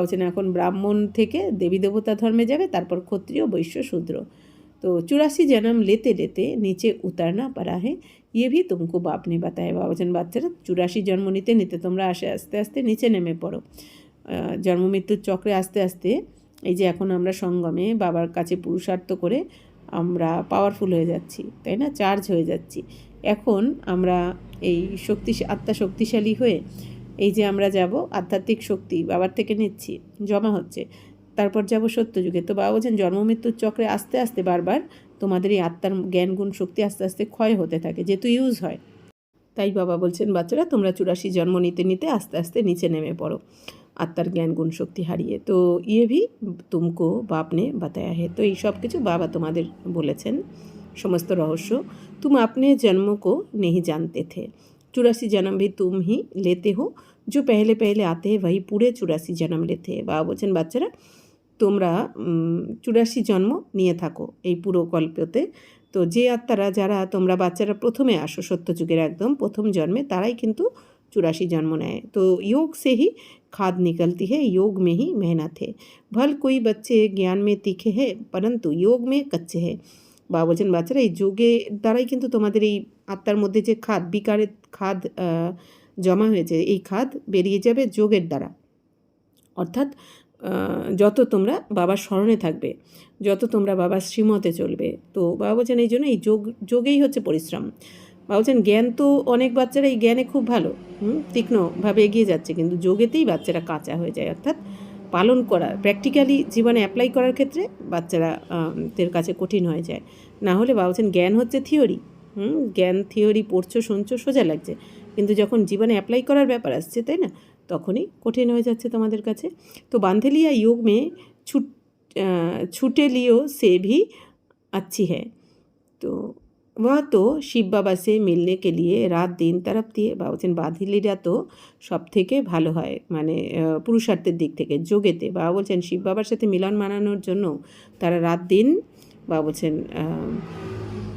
বলছেন এখন ব্রাহ্মণ থেকে দেবী দেবতা ধর্মে যাবে, তারপর ক্ষত্রিয় বৈশ্য শূদ্র। तो 84 जन्म लेते लेते नीचे उतरना पड़ा है, ये भी तुमको बाप ने बताया। बाबा বলছেন বাচ্চারা 84 জন্ম নিতে নিতে তোমরা আস্তে আস্তে নিচে নেমে পড়ো, জন্ম মৃত্যুর চক্রে আস্তে আস্তে। এই যে এখন আমরা সঙ্গমে বাবার কাছে পুরুষার্থ করে আমরা পাওয়ারফুল হয়ে যাচ্ছি, তাই না? চার্জ হয়ে যাচ্ছি। এখন আমরা এই আত্মা শক্তিশালী হয়ে এই যে আমরা যাব আধ্যাত্মিক শক্তি বাবার থেকে নিচ্ছি, জমা হচ্ছে, তারপর যাব সত্যযুগে। তো বাবা বলছেন জন্ম মৃত্যুর চক্রে আস্তে আস্তে বারবার তোমাদের এই আত্মার জ্ঞান গুণ শক্তি আস্তে আস্তে ক্ষয় হতে থাকে, যেহেতু ইউজ হয়। তাই বাবা বলছেন বাচ্চারা তোমরা 84 জন্ম নিতে নিতে আস্তে আস্তে নিচে নেমে পড়ো আত্মার জ্ঞান গুণ শক্তি হারিয়ে। তো ইয়ে ভি তুমকো বাপ নে বাতায়া হে, তো এই সব কিছু বাবা তোমাদের বলেছেন সমস্ত রহস্য। तुम अपने जन्मों को नहीं जानते थे, 84 जन्म भी तुम ही लेते हो, जो पहले पहले आते हैं वही पूरे 84 जन्म लेते हैं। বাবা বলছেন বাচ্চারা তোমরা 84 জন্ম নিয়ে থাকো এই পুরো কল্পতে। তো যে আত্মারা যারা তোমরা বাচ্চারা প্রথমে আসো সত্যযুগের একদম প্রথম জন্মে, তারাই কিন্তু 84 জন্ম নেয়। তো योग से ही खाद निकलती है, योग में ही मेहनत है, भल कोई बच्चे ज्ञान में तीखे है परंतु योग में कच्चे है। বাবা বলছেন বাচ্চারা এই যোগের দ্বারাই কিন্তু তোমাদের এই আত্মার মধ্যে যে খাদ বিকারের খাদ জমা হয়েছে, এই খাদ বেরিয়ে যাবে যোগের দ্বারা। অর্থাৎ যত তোমরা বাবার স্মরণে থাকবে, যত তোমরা বাবার শ্রীমতে চলবে, তো বাবা বলছেন এই জন্য এই যোগেই হচ্ছে পরিশ্রম। বাবা বলছেন জ্ঞান তো অনেক বাচ্চারা এই জ্ঞানে খুব ভালো, তীক্ষ্ণভাবে এগিয়ে যাচ্ছে, কিন্তু যোগেতেই বাচ্চারা কাঁচা হয়ে যায়। অর্থাৎ পালন করা প্র্যাকটিক্যালি জীবনে অ্যাপ্লাই করার ক্ষেত্রে বাচ্চারা দের কাছে কঠিন হয়ে যায়। না হলে বাবা বলছেন জ্ঞান হচ্ছে থিওরি, জ্ঞান থিওরি পড়ছো শুনছো সোজা লাগছে, কিন্তু যখন জীবনে অ্যাপ্লাই করার ব্যাপার আসছে, তাই না, তখনই কঠিন হয়ে যাচ্ছে তোমাদের কাছে। তো बांध लिया योग में छूटे लियो से भी अच्छी है। তো वह तो শিব বাবা से मिलने के लिए রাত দিন তড়পती है। বা বলছেন বাঁধিলিরা তো সব থেকে ভালো হয়, মানে পুরুষার্থের দিক থেকে যোগেতে। বাবা বলছেন শিব বাবার সাথে মিলন মানানোর জন্য তারা রাত দিন বা বলছেন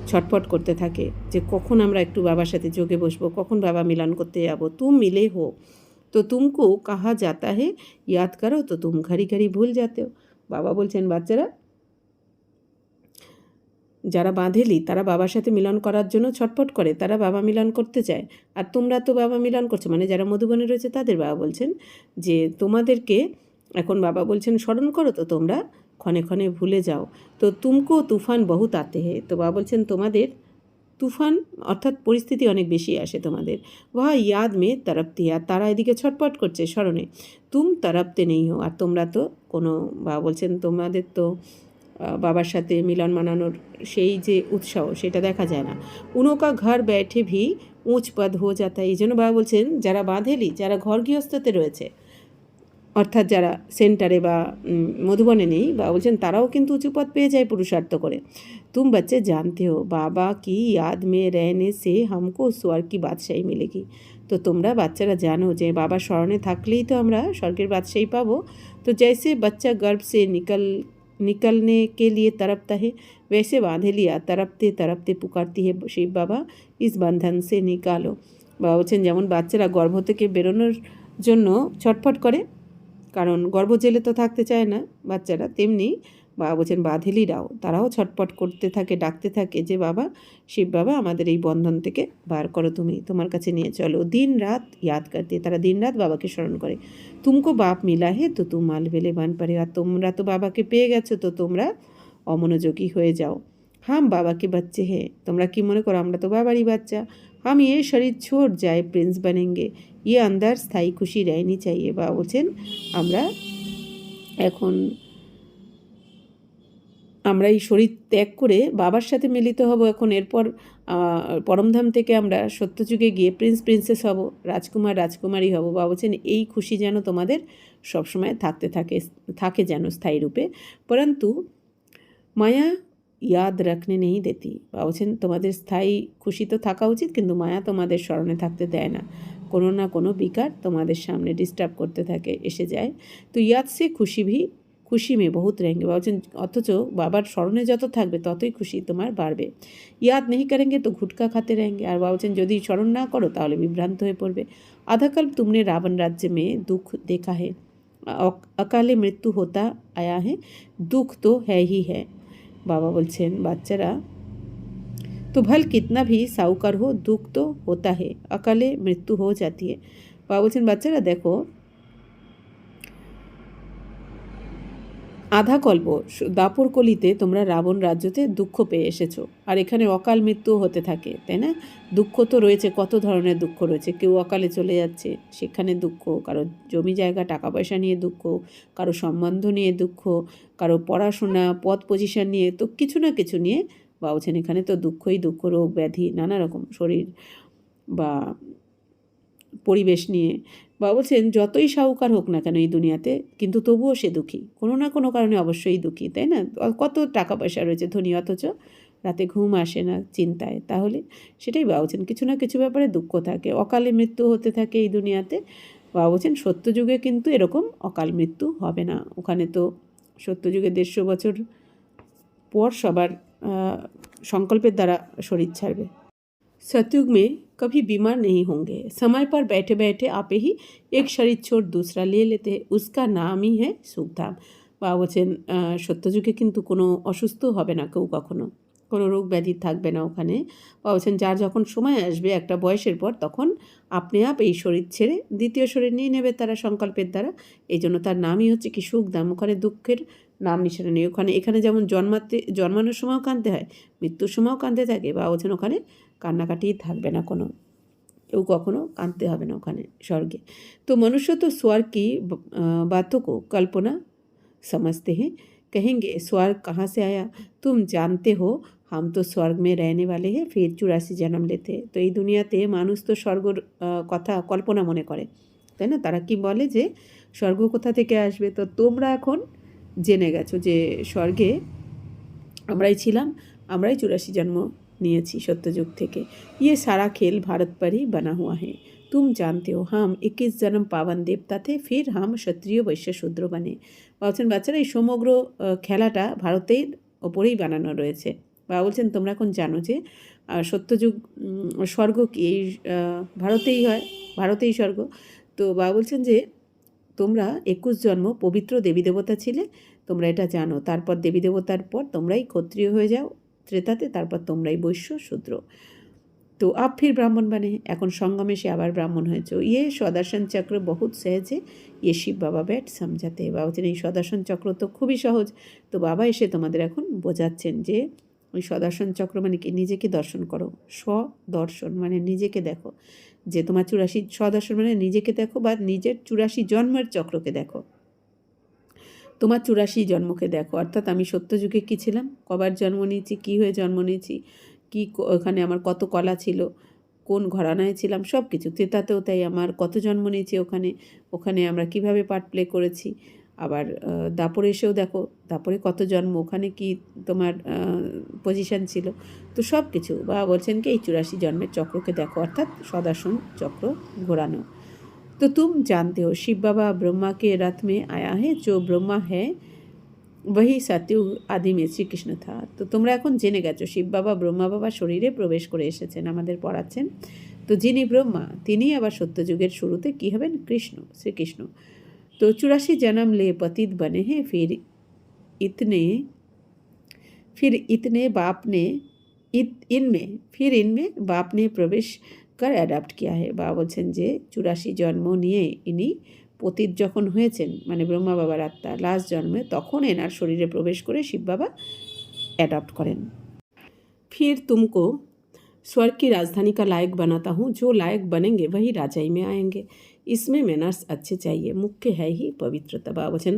ছটফট করতে থাকে যে কখন আমরা একটু বাবার সাথে যোগে বসবো, কখন বাবা মিলন করতে যাবো। তুম মিলে হো তো তুমকো কাহা যাতা হে ইয়াদ করো তো তুম ঘড়ি ঘড়ি ভুল যাতে হো। বাবা বলছেন বাচ্চারা যারা বাঁধেলি তারা বাবার সাথে মিলন করার জন্য ছটফট করে, তারা বাবা মিলন করতে চায়। আর তোমরা তো বাবা মিলন করছো, মানে যারা মধুবনে রয়েছে তাদের বাবা বলছেন যে তোমাদেরকে এখন বাবা বলছেন স্মরণ করো তো তোমরা ক্ষণে ক্ষণে ভুলে যাও। তো তুমকো তুফান বহুত আতে হে, তো বাবা বলছেন তোমাদের তুফান অর্থাৎ পরিস্থিতি অনেক বেশি আসে তোমাদের। ওয়া ইয়াদ মে তরপতি, আর তারা এদিকে ছটপট করছে স্মরণে। তুম তরপতে নেই হো, আর তোমরা তো কোনো, বাবা বলছেন তোমাদের তো বাবার সাথে মিলন মানানোর সেই যে উৎসাহ সেটা দেখা যায় না। উনোকা ঘর ব্যাঠে ভি উঁচ পদ হো যাতা, এই জন্য বাবা বলছেন যারা বাঁধেলি, যারা ঘর গৃহস্থতে রয়েছে অর্থাৎ যারা সেন্টারে বা মধুবনে নেই, বাবা বলছেন তারাও কিন্তু উঁচু পদ পেয়ে যায় পুরুষার্থ করে। तुम बच्चे जानते हो बाबा की याद में रहने से हमको स्वर्ग की बादशाही मिलेगी। তো তোমরা বাচ্চারা জানো যে বাবার স্মরণে থাকলেই তো আমরা স্বর্গের বাদশাহী পাবো। তো जैसे बच्चा गर्भ से निकलने के लिए तड़पता है, वैसे बांधेलिया तड़पते तड़पते पुकारती है शिव बाबा इस बंधन से निकालो। বাবা বলছেন যেমন বাচ্চারা গর্ভ থেকে বেরোনোর জন্য ছটফট করে, কারণ গর্ভ জেলে তো থাকতে চায় না বাচ্চারা, তেমনি বাবা বলছেন বাঁধেলিরাও তারাও ছটপট করতে থাকে, ডাকতে থাকে যে বাবা শিব বাবা আমাদের এই বন্ধন থেকে বার করো, তুমি তোমার কাছে নিয়ে চলো। দিন রাত ইয়াদ করতে, তারা দিন রাত বাবাকে স্মরণ করে। তুমকো বাপ মিলা হে তো তুম মালবেলে বান পারে, আর তোমরা তো বাবাকে পেয়ে গেছো তো তোমরা অমনোযোগী হয়ে যাও। হাম বাবাকে বাচ্চে হে, তোমরা কি মনে করো আমরা তো বাবারই বাচ্চা। হাম ইয়ে শরীর ছোট যায় প্রিন্স বানেঙ্গে, ইয়ে আন্দার স্থায়ী খুশি रहनी चाहिए। বাবা বলছেন আমরা এই শরীর ত্যাগ করে বাবার সাথে মিলিত হব এখন। এরপর পরমধাম থেকে আমরা সত্যযুগে গিয়ে প্রিন্সেস হব, রাজকুমার রাজকুমারী হব। বাবা বলছেন এই খুশি যেন তোমাদের সবসময় থাকে যেন স্থায়ী রূপে। পরন্তু মায়া ইয়াদ রাখনে নেই দেতি, বাবা বলছেন তোমাদের স্থায়ী খুশি তো থাকা উচিত, কিন্তু মায়া তোমাদের স্মরণে থাকতে দেয় না। কোনো না কোনো বিকার তোমাদের সামনে ডিস্টার্ব করতে থাকে, এসে যায়। তো ইয়াদ সে খুশি মেয়ে বহুত রেঙ্গে, বলছেন অথচ বাবার স্মরণে যত থাকবে ততই খুশি তোমার বাড়বে। ইয়াদ নেই করেঙ্গে তো ঘুটকা খাতে রেঙ্গে, আর বলছেন যদি স্মরণ না করো তাহলে বিভ্রান্ত হয়ে পড়বে। আধাকাল তুমনে রাবণ রাজ্যে মেয়ে দুঃখ দেখা হে, অকালে মৃত্যু হোতা আয়া হে, দুঃখ তো হ্যাঁ হ্যাঁ। বাবা বলছেন বাচ্চারা তো भल कितना भी साहूकार हो दुख तो होता है, अकाले मृत्यु हो जाती है। বাবা বলছেন বাচ্চারা দেখো আধা কল্প দাপর কলিতে তোমরা রাবণ রাজ্যতে দুঃখ পেয়ে এসেছো, আর এখানে অকাল মৃত্যু হতে থাকে, তাই না? দুঃখ তো রয়েছে, কত ধরনের দুঃখ রয়েছে। কেউ অকালে চলে যাচ্ছে, সেখানে দুঃখ, কারো জমি জায়গা টাকা পয়সা নিয়ে দুঃখ, কারো সম্বন্ধ নিয়ে দুঃখ, কারো পড়াশোনা পদ পজিশন নিয়ে, তো কিছু না কিছু নিয়ে বা বলছেন এখানে তো দুঃখই দুঃখ, রোগ ব্যাধি নানা রকম শরীর বা পরিবেশ নিয়ে। বা বলছেন যতই সাহুকার হোক না কেন এই দুনিয়াতে, কিন্তু তবুও সে দুঃখী, কোনো না কোনো কারণে অবশ্যই দুঃখী, তাই না? কত টাকা পয়সা রয়েছে ধনী, অথচ রাতে ঘুম আসে না চিন্তায়। তাহলে সেটাই বাবা বলছেন কিছু না কিছু ব্যাপারে দুঃখ থাকে, অকালে মৃত্যু হতে থাকে এই দুনিয়াতে। বাবা বলছেন সত্যযুগে কিন্তু এরকম অকাল মৃত্যু হবে না, ওখানে তো সত্যযুগে 150 বছর পর সবার সংকল্পের দ্বারা শরীর ছাড়বে। सतयुग में कभी बीमार नहीं होंगे, समय पर बैठे बैठे आप ही एक शरीर छोड़ दूसरा ले लेते हैं, उसका नाम ही है सुखधाम। বা বলছেন সত্যযুগে কিন্তু কোনো অসুস্থ হবে না কেউ কখনো, কোনো রোগ ব্যাধি থাকবে না ওখানে। বা বলছেন যার যখন সময় আসবে একটা বয়সের পর, তখন আপনি এই শরীর ছেড়ে দ্বিতীয় শরীর নিয়ে নেবে তারা সংকল্পের দ্বারা। এই জন্য তার নামই হচ্ছে কি সুখধাম। ওখানে দুঃখের নাম নিশানা নেই। এখানে যেমন জন্মানোর সময়ও কাঁদতে হয়, মৃত্যুর সময়ও কাঁদতে থাকে। বা বলছেন ওখানে কান্নাকাটি থাকবে না, কোনো কেউ কখনো কাঁদতে হবে না ওখানে স্বর্গে। তো মনুষ্য তো स्वर्ग की बातों को कल्पना समझते हैं, कहेंगे स्वर्ग कहाँ से आया, तुम जानते हो हम तो स्वर्ग में रहने वाले हैं, फिर 84 जन्म लेते हैं। তো এই দুনিয়াতে মানুষ তো স্বর্গর কথা কল্পনা মনে করে, তাই না? তারা কি বলে যে স্বর্গ কোথা থেকে আসবে। তো তোমরা এখন জেনে গেছো যে স্বর্গে আমরাই ছিলাম, আমরাই 84 জন্ম নিয়েছি সত্যযুগ থেকে। ये सारा खेल भारत पर ही बना हुआ है। तुम जानते हो हम 21 जन्म पावन देवता थे, फिर हम क्षत्रिय বৈশ্য শূদ্র बने। বলছেন বাচ্চারা এই সমগ্র খেলাটা ভারতের ওপরেই বানানো রয়েছে। বাবা বলছেন তোমরা এখন জানো যে সত্যযুগ স্বর্গ কি এই ভারতেই হয়, ভারতেই স্বর্গ। তো বাবা বলছেন যে তোমরা 21 জন্ম পবিত্র দেবী দেবতা ছিলে, তোমরা এটা জানো। তারপর দেবী দেবতার পর তোমরাই ক্ষত্রিয় হয়ে যাও ত্রেতাতে, তারপর তোমরাই বৈশ্য শূদ্র। তো আপ ফির ব্রাহ্মণ বানে, এখন সঙ্গমে সে আবার ব্রাহ্মণ হয়েছে। ইয়ে সদর্শন চক্র বহুত সহজে ইয়ে শিব বাবা ব্যাট সমঝাতে। বাবা বলছেন এই সদর্শন চক্র তো খুবই সহজ। তো বাবা এসে তোমাদের এখন বোঝাচ্ছেন যে ওই সদর্শন চক্র মানে কি, নিজেকে দর্শন করো। স্বদর্শন মানে নিজেকে দেখো, যে তোমার 84 স্বদর্শন মানে নিজেকে দেখো বা নিজের 84 জন্মের চক্রকে দেখো, তোমার 84 জন্মকে দেখো। অর্থাৎ আমি সত্যযুগে কী ছিলাম, কবার জন্ম নিয়েছি, কী হয়ে জন্ম নিয়েছি, কী ওখানে আমার কত কলা ছিল, কোন ঘরানায় ছিলাম, সব কিছু। ত্রেতাতেও তাই আমার কত জন্ম নিয়েছি ওখানে, ওখানে আমরা কিভাবে পার্ট প্লে করেছি। আবার দাপরে এসেও দেখো, দাপরে কত জন্ম, ওখানে কি তোমার পজিশান ছিল। তো সব কিছু বা বলছেন কি এই 84 জন্মের চক্রকে দেখো, অর্থাৎ সদর্শন চক্র ঘোরানো। तो तुम जानते हो शिव बाबा ब्रह्मा के रथ में आया है, जो ब्रह्मा है वही सत्ययुग आदि में শ্রীকৃষ্ণ था। তো তোমরা এখন জেনে গেছো শিব বাবা ব্রহ্মা বাবা শরীরে প্রবেশ করে এসেছেন, আমাদের পড়াচ্ছেন। তো যিনি ব্রহ্মা তিনি আবার সত্যযুগের শুরুতে কী হবেন, কৃষ্ণ, শ্রীকৃষ্ণ। তো 84 जन्म ले पतित बने हैं, फिर इनमें बाप ने प्रवेश कर অ্যাডাপ্ট কিয়া হে। বাবা বলছেন যে 84 জন্ম নিয়ে ইনি পতিত যখন হয়েছেন, মানে ব্রহ্মা বাবার আত্মা লাস্ট জন্মে, তখন এনার শরীরে প্রবেশ করে শিব বাবা অ্যাডাপ্ট করেন। फिर तुमको स्वर्ग की राजधानी का लायक बनाता हूँ, जो लायक बनेंगे वही राजाई में आएंगे, इसमें मैनर्स अच्छे चाहिए, मुख्य है ही पवित्रता। বাবা বলছেন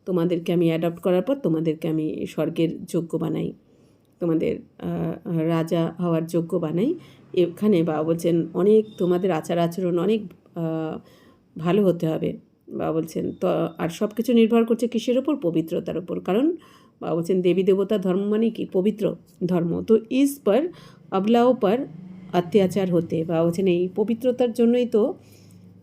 তোমাদেরকে আমি অ্যাডাপ্ট করার পর তোমাদেরকে আমি স্বর্গের যোগ্য বানাই, তোমাদের রাজা হওয়ার যোগ্য বানাই। এখানে বাবা বলছেন অনেক তোমাদের আচার আচরণ অনেক ভালো হতে হবে। বাবা বলছেন তো আর সব কিছু নির্ভর করছে কিসের ওপর, পবিত্রতার ওপর। কারণ বাবা বলছেন দেবী দেবতা ধর্ম মানে কি, পবিত্র ধর্ম। তো ইস পর অবলাও পর অত্যাচার হতে, বাবা বলছেন এই পবিত্রতার জন্যই তো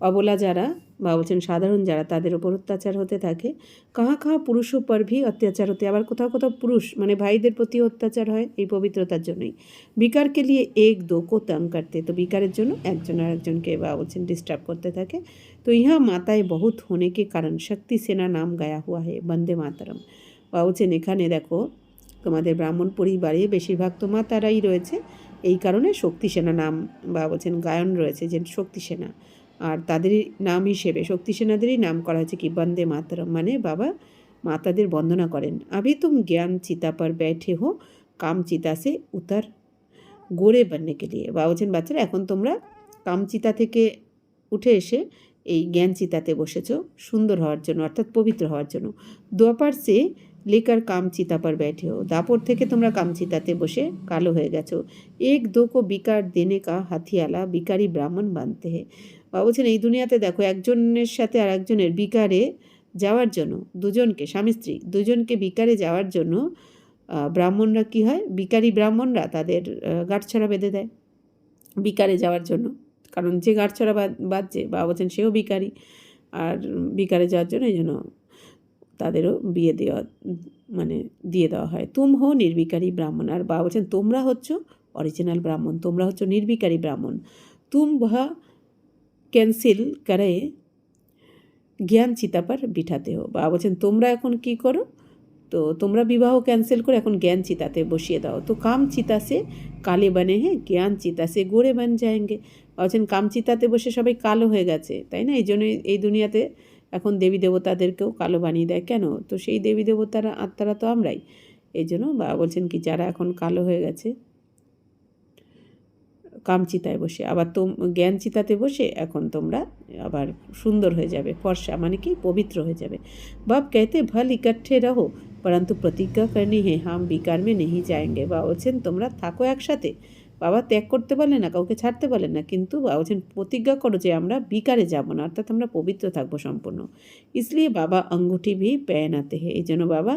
অবলা যারা, বাবা বলছেন সাধারণ যারা, তাদের ওপর অত্যাচার হতে থাকে। কাহা কাহা পুরুষও পর ভি অত্যাচার হতে, আবার কোথাও কোথাও পুরুষ মানে ভাইদের প্রতি অত্যাচার হয় এই পবিত্রতার জন্যই। বিকারকে লিয়ে এক দো কো তং করতে, তো বিকারের জন্য একজন আর একজনকে বাবা বলছেন ডিস্টার্ব করতে থাকে। তো ইহা মাতায় বহুত হোনে কে কারণ শক্তি সেনা নাম গায়া হুয়া হে, বন্দে মাতরম। বাবা বলছেন এখানে দেখো তোমাদের ব্রাহ্মণ পরিবারে বেশিরভাগ তো মাতারাই রয়েছে, এই কারণে শক্তি সেনা নাম বাবা বলছেন গায়ন রয়েছে, যে শক্তি সেনা। আর তাদেরই নাম হিসেবে শক্তি সেনাদেরই নাম করা হয়েছে কি, বন্দে মাতরম, মানে বাবা মাতাদের বন্দনা করেন। আভি তুম জ্ঞান চিতা পর बैठे हो, কাম চিতা সে উতার গোরে बनने के लिए। বাবা বলছেন বাচ্চারা এখন তোমরা কামচিতা থেকে উঠে এসে এই জ্ঞান চিতাতে বসেছো সুন্দর হওয়ার জন্য, অর্থাৎ পবিত্র হওয়ার জন্য। দ্বাপর সে লেকার কামচিতা পর बैठे हो, দাপর থেকে তোমরা কামচিতাতে বসে কালো হয়ে গেছো। এক দো কো বিকার দেনে কা হাথিয়ালা বিকারি ব্রাহ্মণ বানতে হে। বাবা বলছেন এই দুনিয়াতে দেখো একজনের সাথে আর একজনের বিকারে যাওয়ার জন্য, দুজনকে স্বামী স্ত্রী দুজনকে বিকারে যাওয়ার জন্য ব্রাহ্মণরা কি হয়, বিকারী ব্রাহ্মণরা তাদের গাঁটছড়া বেঁধে দেয় বিকারে যাওয়ার জন্য। কারণ যে গাঁটছড়া বাঁধছে বাবা বলছেন সেও বিকারী, আর বিকারে যাওয়ার জন্য এই জন্য তাদেরও বিয়ে দেওয়া মানে দিয়ে দেওয়া হয়। তুম হো নির্বিকারী ব্রাহ্মণ, আর বাবা বলছেন তোমরা হচ্ছ অরিজিনাল ব্রাহ্মণ, তোমরা হচ্ছ নির্বিকারী ব্রাহ্মণ। তুম ভা ক্যান্সেল করে জ্ঞান চিতা পর বিঠাতে হো। বাবা বলছেন তোমরা এখন কি করো, তো তোমরা বিবাহ ক্যান্সেল করে এখন জ্ঞান চিতাতে বসিয়ে দাও। তো কাম চিতা সে কালে বানে হ্যাঁ, জ্ঞান চিতা সে গোরে বান যায়েঙ্গে। বলছেন কাম চিতাতে বসে সবাই কালো হয়ে গেছে, তাই না? এই জন্য এই দুনিয়াতে এখন দেবী দেবতাদেরকেও কালো বানিয়ে দেয়। কেন? তো সেই দেবী দেবতারা আত্মারা তো আমরাই, এই জন্য বাবা বলছেন কি যারা এখন কালো হয়ে গেছে কামচিতায় বসে, আবার জ্ঞান চিতাতে বসে এখন তোমরা আবার সুন্দর হয়ে যাবে, ফর্সা মানে কি পবিত্র হয়ে যাবে। বাপ कहते भल इकट्ठे रहो परंतु प्रतिज्ञा करनी है हम বিকার में नहीं जाएंगे। বাবা বলছেন তোমরা থাকো একসাথে, বাবা ত্যাগ করতে বলেন না, কাউকে ছাড়তে বলেন না, কিন্তু বাবা বলছেন প্রতিজ্ঞা করো যে আমরা বিকারে যাব না, অর্থাৎ আমরা পবিত্র থাকবো সম্পূর্ণ। इसलिए বাবা अंगूठी भी पहनाते हैं, এই জন্য বাবা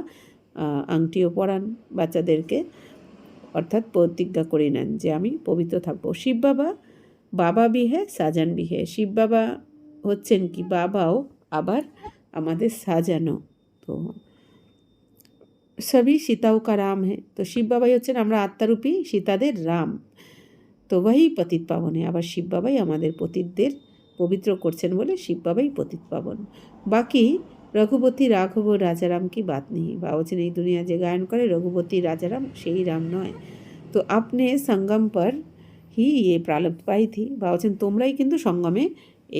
আংটিও পরান বাচ্চাদেরকে, অর্থাৎ প্রতিজ্ঞা করে নেন যে আমি পবিত্র থাকবো। শিব বাবা বাবা ভি হ্যাঁ সাজান ভি হ্যাঁ, শিব বাবা হচ্ছেন কি বাবাও আবার আমাদের সাজানো। তো সবই সীতাও কা রাম হ্যাঁ, তো শিব বাবাই হচ্ছেন আমরা আত্মারূপী সীতাদের রাম। তো ওয়াহি পতিত পাবন হ্যাঁ, আবার শিব বাবাই আমাদের পতিতদের পবিত্র করছেন বলে শিব বাবাই পতিত পাবন। বাকি রঘুপতি রাঘব রাজারাম কি বাত নেই, বা বলছেন এই দুনিয়া যে গায়ন করে রঘুপতি রাজারাম সেই রাম নয়। তো আপনি সঙ্গম পর হি এ প্রালব্ধ পাই থি, বা বলছেন তোমরাই কিন্তু সঙ্গমে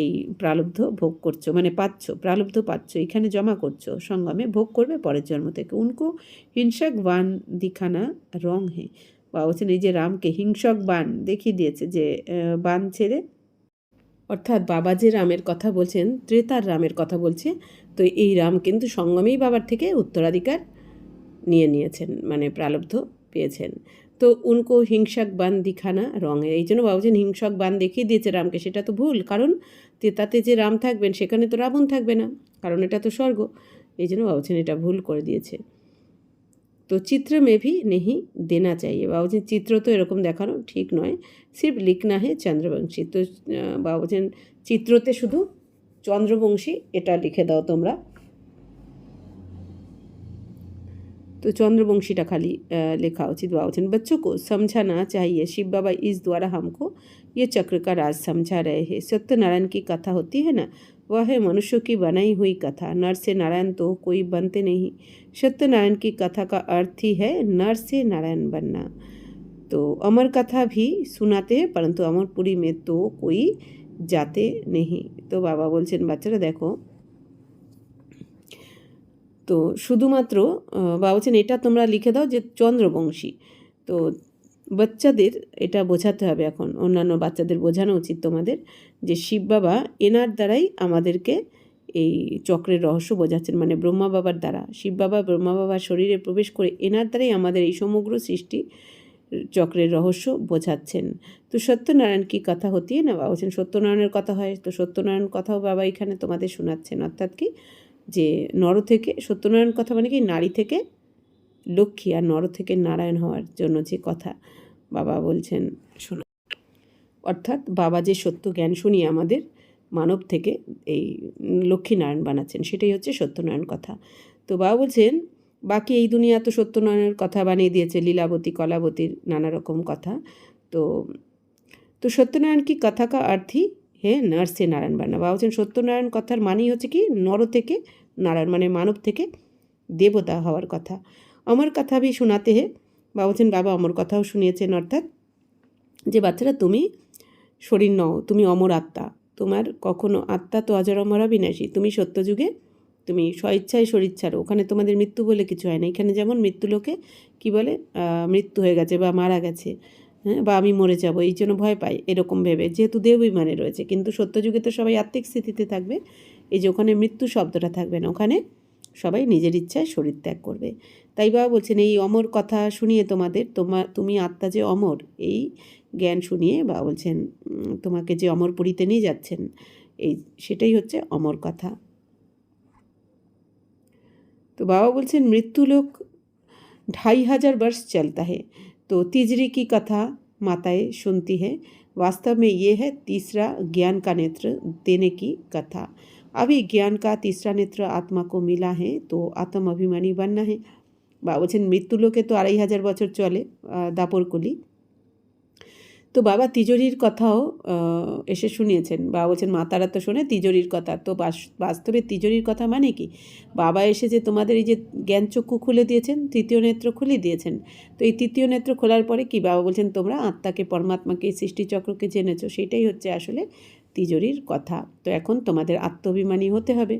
এই প্রালব্ধ ভোগ করছো, মানে পাচ্ছ, প্রালব্ধ পাচ্ছ, এখানে জমা করছো, সঙ্গমে ভোগ করবে পরের জন্ম থেকে। উনকো হিংসক বান দিখানা রং হে, বা বলছেন এই যে রামকে হিংসক বান দেখিয়ে দিয়েছে, যে বান ছেড়ে, অর্থাৎ বাবা যে রামের কথা বলছেন ত্রেতার রামের কথা বলছে। তো এই রাম কিন্তু সঙ্গমেই বাবার থেকে উত্তরাধিকার নিয়েছেন, মানে প্রালব্ধ পেয়েছেন। তো উনকো হিংসক বান দিখানা রঙে, এই জন্য বাবা বলছেন হিংসক বান দেখিয়ে দিয়েছে রামকে, সেটা তো ভুল, কারণ তেতাতে যে রাম থাকবেন সেখানে তো রাবণ থাকবে না, কারণ এটা তো স্বর্গ। এই জন্য বাবা বলছেন এটা ভুল করে দিয়েছে। তো চিত্র মে ভি নেহি দেনা চাইয়ে, বাবা বলছেন চিত্র তো এরকম দেখানো ঠিক নয়, সির্ফ লিখনা হে চন্দ্রবংশী। তো বাবা বলছেন চিত্রতে শুধু চন্দ্রবংশী এটা লিখে দাও তোমরা। तो चंद्रवंशीटा खाली लिखा उचित। बाबा बच्चन बच्चों को समझाना चाहिए, शिव बाबा इस द्वारा हमको ये चक्र का राज समझा रहे हैं। सत्यनारायण की कथा होती है ना, वह है मनुष्यों की बनाई हुई कथा, नर से नारायण तो कोई बनते नहीं। सत्यनारायण की कथा का अर्थ ही है नर से नारायण बनना। तो अमर कथा भी सुनाते हैं परंतु अमरपुरी में तो कोई जाते नहीं। तो बाबा बोलছেন বাচ্চারা দেখো, তো শুধুমাত্র বা বলছেন এটা তোমরা লিখে দাও যে চন্দ্রবংশী। তো বাচ্চাদের এটা বোঝাতে হবে, এখন অন্যান্য বাচ্চাদের বোঝানো উচিত তোমাদের, যে শিব বাবা এনার দ্বারাই আমাদেরকে এই চক্রের রহস্য বোঝাচ্ছেন, মানে ব্রহ্মা বাবার দ্বারা। শিব বাবা ব্রহ্মা বাবার শরীরে প্রবেশ করে এনার দ্বারাই আমাদের এই সমগ্র সৃষ্টি চক্রের রহস্য বোঝাচ্ছেন। তো সত্যনারায়ণ কি কথা হতি না, বাবা বলছেন সত্যনারায়ণের কথা হয়। তো সত্যনারায়ণ কথাও বাবা এখানে তোমাদের শোনাচ্ছেন, অর্থাৎ কি যে নর থেকে সত্যনারায়ণ কথা মানে কি নারী থেকে লক্ষ্মী আর নর থেকে নারায়ণ হওয়ার জন্য যে কথা বাবা বলছেন শোনা, অর্থাৎ বাবা যে সত্য জ্ঞান শুনিয়ে আমাদের মানব থেকে এই লক্ষ্মী নারায়ণ বানাচ্ছেন, সেটাই হচ্ছে সত্যনারায়ণ কথা। তো বাবা বলছেন বাকি এই দুনিয়া তো সত্যনারায়ণের কথা বানিয়ে দিয়েছে, লীলাবতী কলাবতীর নানা রকম কথা। তো তো সত্যনারায়ণ কি কথা কা অর্থই হে নর সে নারায়ণ বানা, বা বলছেন সত্যনারায়ণ কথার মানেই হচ্ছে কি নর থেকে নারায়ণ, মানে মানব থেকে দেবতা হওয়ার কথা। অমর কথা ভি শোনাতে হে, বা বলছেন বাবা অমর কথাও শুনিয়েছেন, অর্থাৎ যে বাচ্চারা তুমি শরীর নও, তুমি অমর আত্মা, তোমার কখনো আত্মা তো অজর অমর অবিনাশী, তুমি সত্যযুগে তুমি স্বইচ্ছায় শরীর ছাড়ো, ওখানে তোমাদের মৃত্যু বলে কিছু হয় না। এখানে যেমন মৃত্যু লোকে কী বলে মৃত্যু হয়ে গেছে বা মারা গেছে, হ্যাঁ, বা আমি মরে যাব এই জন্য ভয় পাই, এরকম ভেবে, যেহেতু দেহ বিমানে রয়েছে। কিন্তু সত্যযুগে তো সবাই আত্মিক স্থিতিতে থাকবে, এই যে ওখানে মৃত্যু শব্দটা থাকবে না, ওখানে সবাই নিজের ইচ্ছায় শরীর ত্যাগ করবে। তাই বাবা বলছেন এই অমর কথা শুনিয়ে তোমাদের, তুমি আত্মা যে অমর, এই জ্ঞান শুনিয়ে বাবা বলছেন তোমাকে যে অমরপুরীতে নিয়ে যাচ্ছেন, এই সেটাই হচ্ছে অমর কথা। तो बाबा बोलছেন मृत्युलोक 2500 वर्ष चलता है, तो तीजरी की कथा माताएं सुनती है। वास्तव में ये है तीसरा ज्ञान का नेत्र देने की कथा। अभी ज्ञान का तीसरा नेत्र आत्मा को मिला है, तो आत्म अभिमानी बनना है। बाबा बोलছেন मृत्युलोके तो 2500 বছর চলে দাপরকলি। তো বাবা তিজোরির কথাও এসে শুনিয়েছেন, বাবা বলছেন মাতারা তো শোনে তিজোরির কথা। তো বাস্তবে তিজোরির কথা মানে কি, বাবা এসে যে তোমাদের এই যে জ্ঞানচক্ষু খুলে দিয়েছেন, তৃতীয় নেত্র খুলে দিয়েছেন। তো এই তৃতীয় নেত্র খোলার পরে কি বাবা বলছেন তোমরা আত্মাকে পরমাত্মাকে সৃষ্টিচক্রকে জেনেছো, সেটাই হচ্ছে আসলে তিজোরির কথা। তো এখন তোমাদের আত্মাভিমানী হতে হবে।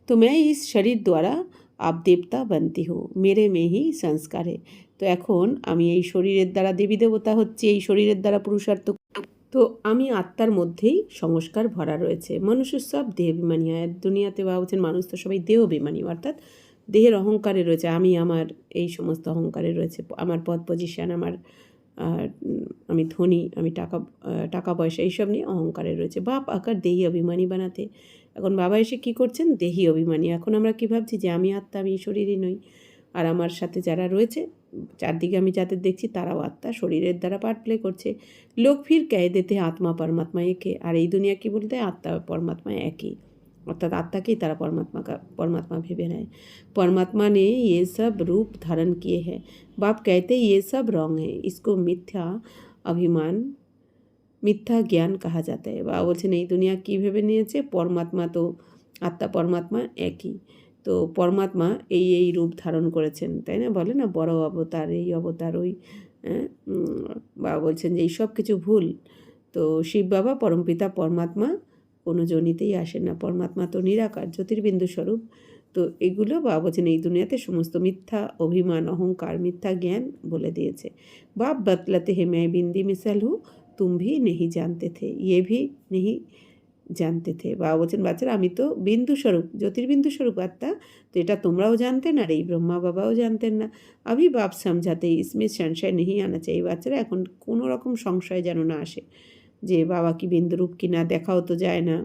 তো मैं इस शरीर द्वारा आप देवता बनती हो, मेरे में ही संस्कार है। তো এখন আমি এই শরীরের দ্বারা দেবী দেবতা হচ্ছে, এই শরীরের দ্বারা পুরুষার্থ। তো আমি আত্মার মধ্যেই সংস্কার ভরা রয়েছে। মানুষ সব দেহাভিমানী হয় দুনিয়াতে, বা বলছেন মানুষ তো সবাই দেহভিমানী, অর্থাৎ দেহের অহংকারে রয়েছে, আমি আমার এই সমস্ত অহংকারে রয়েছে, আমার পদ পজিশান, আমি ধনী, আমি টাকা পয়সা এইসব নিয়ে অহংকারে রয়েছে। বাপ আকার দেহি অভিমানী বানাতে, এখন বাবা এসে কি করছেন, দেহি অভিমানী। এখন আমরা কি ভাবছি যে আমি আত্মা, আমি শরীরই নই। আর আমার সাথে যারা রয়েছে, চারদিকে আমি যাদের দেখছি তারাও আত্মা, শরীরের দ্বারা পার্ট প্লে করছে। লোক ফির কে দিতে আত্মা পরমাত্মা একে, আর এই দুনিয়া কি বলতে আত্মা পরমাত্মা একই, অর্থাৎ আত্মাকেই তারা परमात्मा ভেবে নেয়। परमात्मा ने ये सब रूप धारण किए हैं। बाप कहते ये सब रॉन्ग है, इसको मिथ्या अभिमान মিথ্যা জ্ঞান কাহা যাতা है। বাবা বলছেন এই দুনিয়া কী ভেবে নিয়েছে, পরমাত্মা তো আত্মা পরমাত্মা একই, তো পরমাত্মা এই রূপ ধারণ করেছেন, তাই না, বলে না বড় অবতার, এই অবতার ওই, বাবা বলছেন যে এই সব কিছু ভুল। তো শিব বাবা পরমপিতা পরমাত্মা কোনো জনিতেই আসেন না, পরমাত্মা তো নিরাকার জ্যোতির্বিন্দু স্বরূপ। তো এগুলো বাবা বলছেন এই দুনিয়াতে সমস্ত মিথ্যা অভিমান অহংকার মিথ্যা জ্ঞান বলে দিয়েছে। বাপ बतलाते हैं मैं बिंदी मिसल हूँ, तुम भी नहीं जानते थे, ये भी नहीं জানতে থে। বাবা বলছেন বাচ্চারা আমি তো বিন্দু স্বরূপ জ্যোতির্বিন্দু স্বরূপ আত্মা, তো এটা তোমরাও জানতেন আর এই ব্রহ্মা বাবাও জানতেন না। আমি বাপ সমঝাতে ইসমে সংশয় নেই আনা চাই। বাচ্চারা এখন কোনো রকম সংশয় যেন না আসে যে বাবা কি বিন্দুরূপ কি না, দেখাও তো যায় না,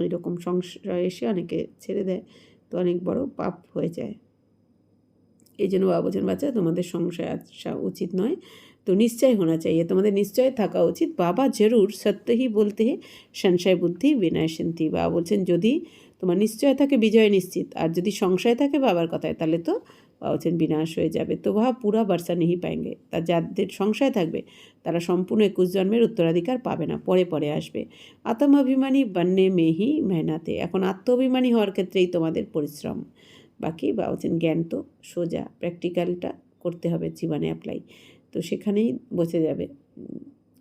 এইরকম সংশয় এসে অনেকে ছেড়ে দেয়, তো অনেক বড় পাপ হয়ে যায়। এই জন্য বাবা বলছেন বাচ্চা তোমাদের সংশয় আসা উচিত নয়, तो निश्चय होना चाहिए, তোমাদের নিশ্চয় থাকা উচিত। বাবা জরুর সত্য হি বলতে হে সংশয় বুদ্ধি বিনয় শান্তি। বাবা বলছেন যদি তোমার নিশ্চয় থাকে বিজয় নিশ্চিত, আর যদি সংশয় থাকে বাবার কথায় তাহলে তো বাবা বলছেন বিনাশ হয়ে যাবে। তো বাবা পুরা বর্ষা নেই পাएंगे, তার যাদের সংশয় থাকবে তারা সম্পূর্ণ 21 জন্মের উত্তরাধিকার পাবে না, পরে পরে আসবে। আত্মাভিমানী বন্যে মেহি মেহনাতে, এখন আত্মাভিমানী হওয়ার ক্ষেত্রেই তোমাদের পরিশ্রম, বাকি বাবা বলছেন জ্ঞান তো সোজা, প্র্যাকটিক্যালটা করতে হবে জীবনে অ্যাপ্লাই, তো সেখানেই বসে যাবে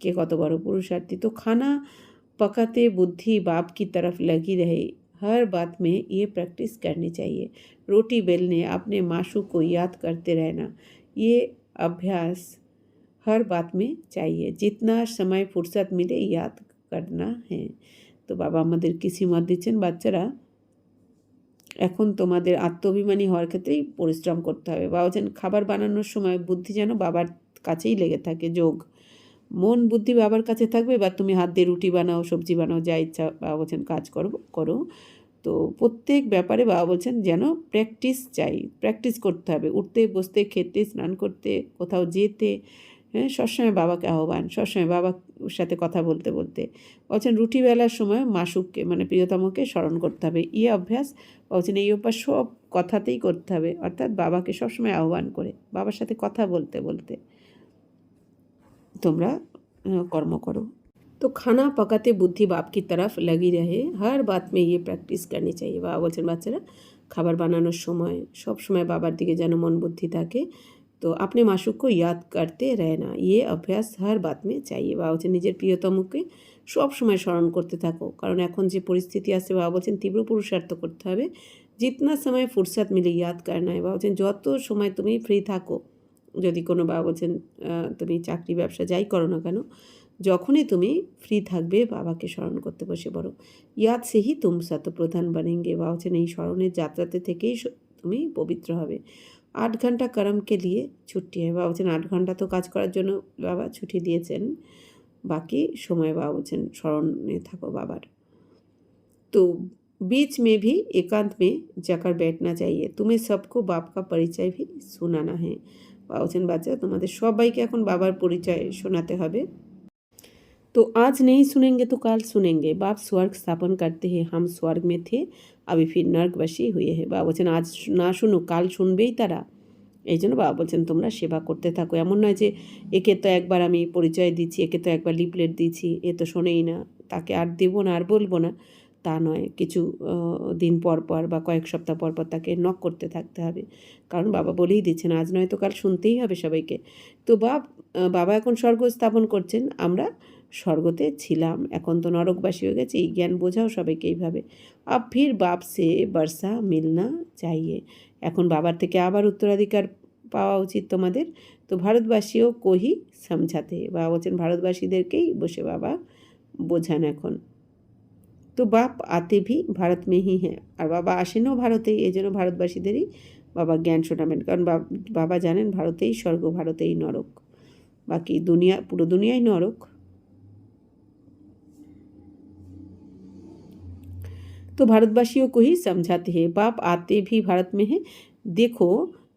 কে কত বড় পুরুষাर्थी। तो खाना पकाते बुद्धि बाप की तरफ लगी रहे, हर बात में ये प्रैक्टिस करनी चाहिए। रोटी बेलने अपने माशूक को याद करते रहना, ये अभ्यास हर बात में चाहिए, जितना समय फुर्सत मिले याद करना है। तो বাবা আমাদের কৃষি মত দিচ্ছেন বাচ্চারা এখন তোমাদের আত্মাভিমানী হওয়ার ক্ষেত্রেই পরিশ্রম করতে হবে। বাবা বলছেন খাবার বানানোর সময় বুদ্ধি যেন বাবার কাছেই লেগে থাকে, যোগ মন বুদ্ধি বাবার কাছে থাকবে, বা তুমি হাত দিয়ে রুটি বানাও সবজি বানাও যা ইচ্ছা বাবা বলছেন কাজ করো। তো প্রত্যেক ব্যাপারে বাবা বলছেন যেন প্র্যাকটিস চাই, প্র্যাকটিস করতে হবে, উঠতে বসতে খেতে স্নান করতে কোথাও যেতে, হ্যাঁ সবসময় বাবাকে আহ্বান, সবসময় বাবার সাথে কথা বলতে বলতে। বলছেন রুটি বেলার সময় মাসুককে মানে প্রিয়তমকে স্মরণ করতে হবে, ইয়ে অভ্যাস বলছেন এই অভ্যাস সব কথাতেই করতে হবে, অর্থাৎ বাবাকে সবসময় আহ্বান করে বাবার সাথে কথা বলতে বলতে তোমরা কর্ম করো। তো খানা পকাতে বুদ্ধি বাপ কি তরফ লাগি রহে, হর বাত মে ইয়ে প্র্যাকটিস করনি চাইয়ে। বাবা বলছেন বাচ্চারা খাবার বানানোর সময় সব সময় বাবার দিকে যেন মন বুদ্ধি থাকে, তো আপনি মাসুককে ইয়াদ করতে रहना, ইয়ে অভ্যাস হর বাত মে চাইয়ে। বাবা বলছেন নিজের প্রিয়তমকে সব সময় স্মরণ করতে থাকো, কারণ এখন যে পরিস্থিতি আছে বাবা বলছেন তীব্র পুরুষার্থ করতে হবে। জিতনা সময় ফুরসত মিলে ইয়াদ করনা হয়, বাবা বলছেন যত সময় তুমি ফ্রি থাকো, যদি কোনো বাবা বলছেন তুমি চাকরি ব্যবসা যাই করো না কেন, যখনই তুমি ফ্রি থাকবে বাবাকে স্মরণ করতে বসে পড়ো। ইয়াদ সেহি তুম শতপ্রধান বনেঙ্গে। বাবা বলছেন এই স্মরণের যাত্রাতে থেকেই তুমি পবিত্র হবে। 8 ঘন্টা কর্মকে লিয়ে ছুটি হয়। বাবা বলছেন 8 ঘন্টা তো কাজ করার জন্য বাবা ছুটি দিয়েছেন, বাকি সময় বাবা বলছেন স্মরণে থাকো বাবার। तो बीच में भी एकांत में जाकर बैठना चाहिए, तुम्हें सबको बाप का परिचय भी सुनाना है। বাবা বলছেন বাচ্চা তোমাদের সবাইকে এখন বাবার পরিচয় শোনাতে হবে। तो आज नहीं सुनेंगे तो कल सुनेंगे, बाप स्वर्ग स्थापन करते हैं, हम स्वर्ग में थे अभी फिर नर्कবাসী हुए हैं। বাবা বলছেন আজ না শুনুক কাল শুনবেই তারা, এই জন্য বাবা বলছেন তোমরা সেবা করতে থাকো। এমন নয় যে একে তো একবার আমি পরিচয় দিচ্ছি, একে তো একবার লিফলেট দিচ্ছি, এ তো শোনেই না, তাকে আর দেবো না আর বলবো না, তা নয়। কিছু দিন পর পর বা কয়েক সপ্তাহ পর পর তাকে নক করতে থাকতে হবে, কারণ বাবা বলেই দিচ্ছেন আজ নয় তো কাল শুনতেই হবে সবাইকে। তো বাবা এখন স্বর্গ স্থাপন করছেন, আমরা স্বর্গতে ছিলাম, এখন তো নরকবাসী হয়ে গেছে, এই জ্ঞান বোঝাও সবাইকে এইভাবে। আব ফির বাপ সে বর্ষা মিলনা চাইয়ে, এখন বাবার থেকে আবার উত্তরাধিকার পাওয়া উচিত তোমাদের। তো ভারতবাসীও কহি সমঝাতে, বাবা বলছেন ভারতবাসীদেরকেই বসে বাবা বোঝান এখন। তো বাপ আতে ভি ভারত মে হি হ্যাঁ, আর বাবা আসেনও ভারতেই, এই জন্য ভারতবাসীদেরই বাবা জ্ঞান শোনাবেন, কারণ বাবা জানেন ভারতেই স্বর্গ ভারতেই নরক, বাকি দুনিয়া পুরো দুনিয়াই নরক। तो भारतवासियों को ही समझाते हैं, बाप आते भी भारत में हैं, देखो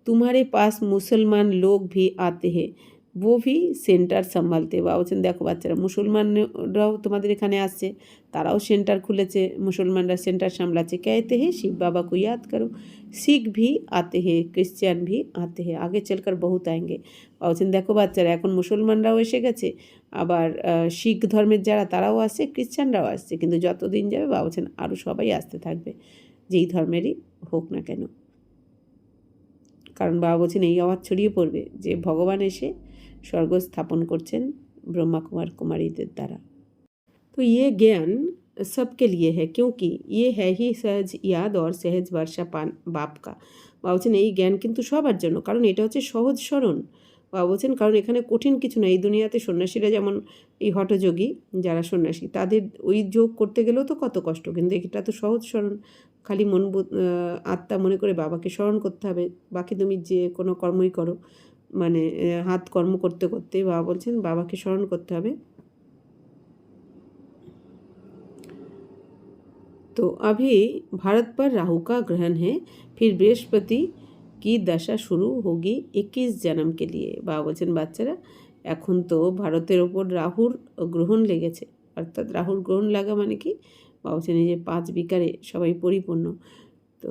तुम्हारे पास मुसलमान लोग भी आते हैं, वो भी সেন্টার সামালতে। বা বলছেন দেখো বাচ্চারা, মুসলমানরাও তোমাদের এখানে আসছে, তারাও সেন্টার খুলেছে, মুসলমানরা সেন্টার সামলাচ্ছে। कहते हैं शिव बाबा को याद करो, শিখ भी आते हैं, ক্রিশ্চিয়ান भी आते हैं, आगे चलकर बहुत आएंगे। বা বলছেন দেখো বাচ্চারা, এখন মুসলমানরাও এসে গেছে, আবার শিখ ধর্মের যারা তারাও আসছে, ক্রিশ্চিয়ানরাও আসছে, কিন্তু যতদিন যাবে বা বলছেন আরও সবাই আসতে থাকবে, যেই ধর্মেরই হোক না কেন। কারণ বাবা বলছেন এই আওয়াজ ছড়িয়ে পড়বে যে ভগবান এসে স্বর্গ স্থাপন করছেন ব্রহ্মা কুমার কুমারীদের দ্বারা। तो ये ज्ञान सबके लिए है, क्योंकि ये है ही सहज याद और सहज वर्षा पान बाप का। বাবা বলছেন এই জ্ঞান কিন্তু সবার জন্য, কারণ এটা হচ্ছে সহজ স্মরণ। বাবা বলছেন কারণ এখানে কঠিন কিছু না। এই দুনিয়াতে সন্ন্যাসীরা যেমন এই হঠযোগী যারা সন্ন্যাসী, তাদের ওই যোগ করতে গেলেও তো কত কষ্ট, কিন্তু এটা তো সহজ স্মরণ। খালি আত্মা মনে করে বাবাকে স্মরণ করতে হবে, বাকি তুমি যে কোনো কর্মই করো, মানে হাত কর্ম করতে করতে বাবা বলছেন বাবাকে স্মরণ করতে হবে। तो अभी भारत पर राहु का ग्रहण है, फिर बृहस्पति की दशा शुरू होगी 21 जन्म के लिए। বাবা বলছেন বাচ্চারা, এখন তো ভারতের ওপর রাহুর গ্রহণ লেগেছে, অর্থাৎ রাহুর গ্রহণ লাগা মানে কি, বাবা বলছেন এই যে 5 বিকারে সবাই পরিপূর্ণ। তো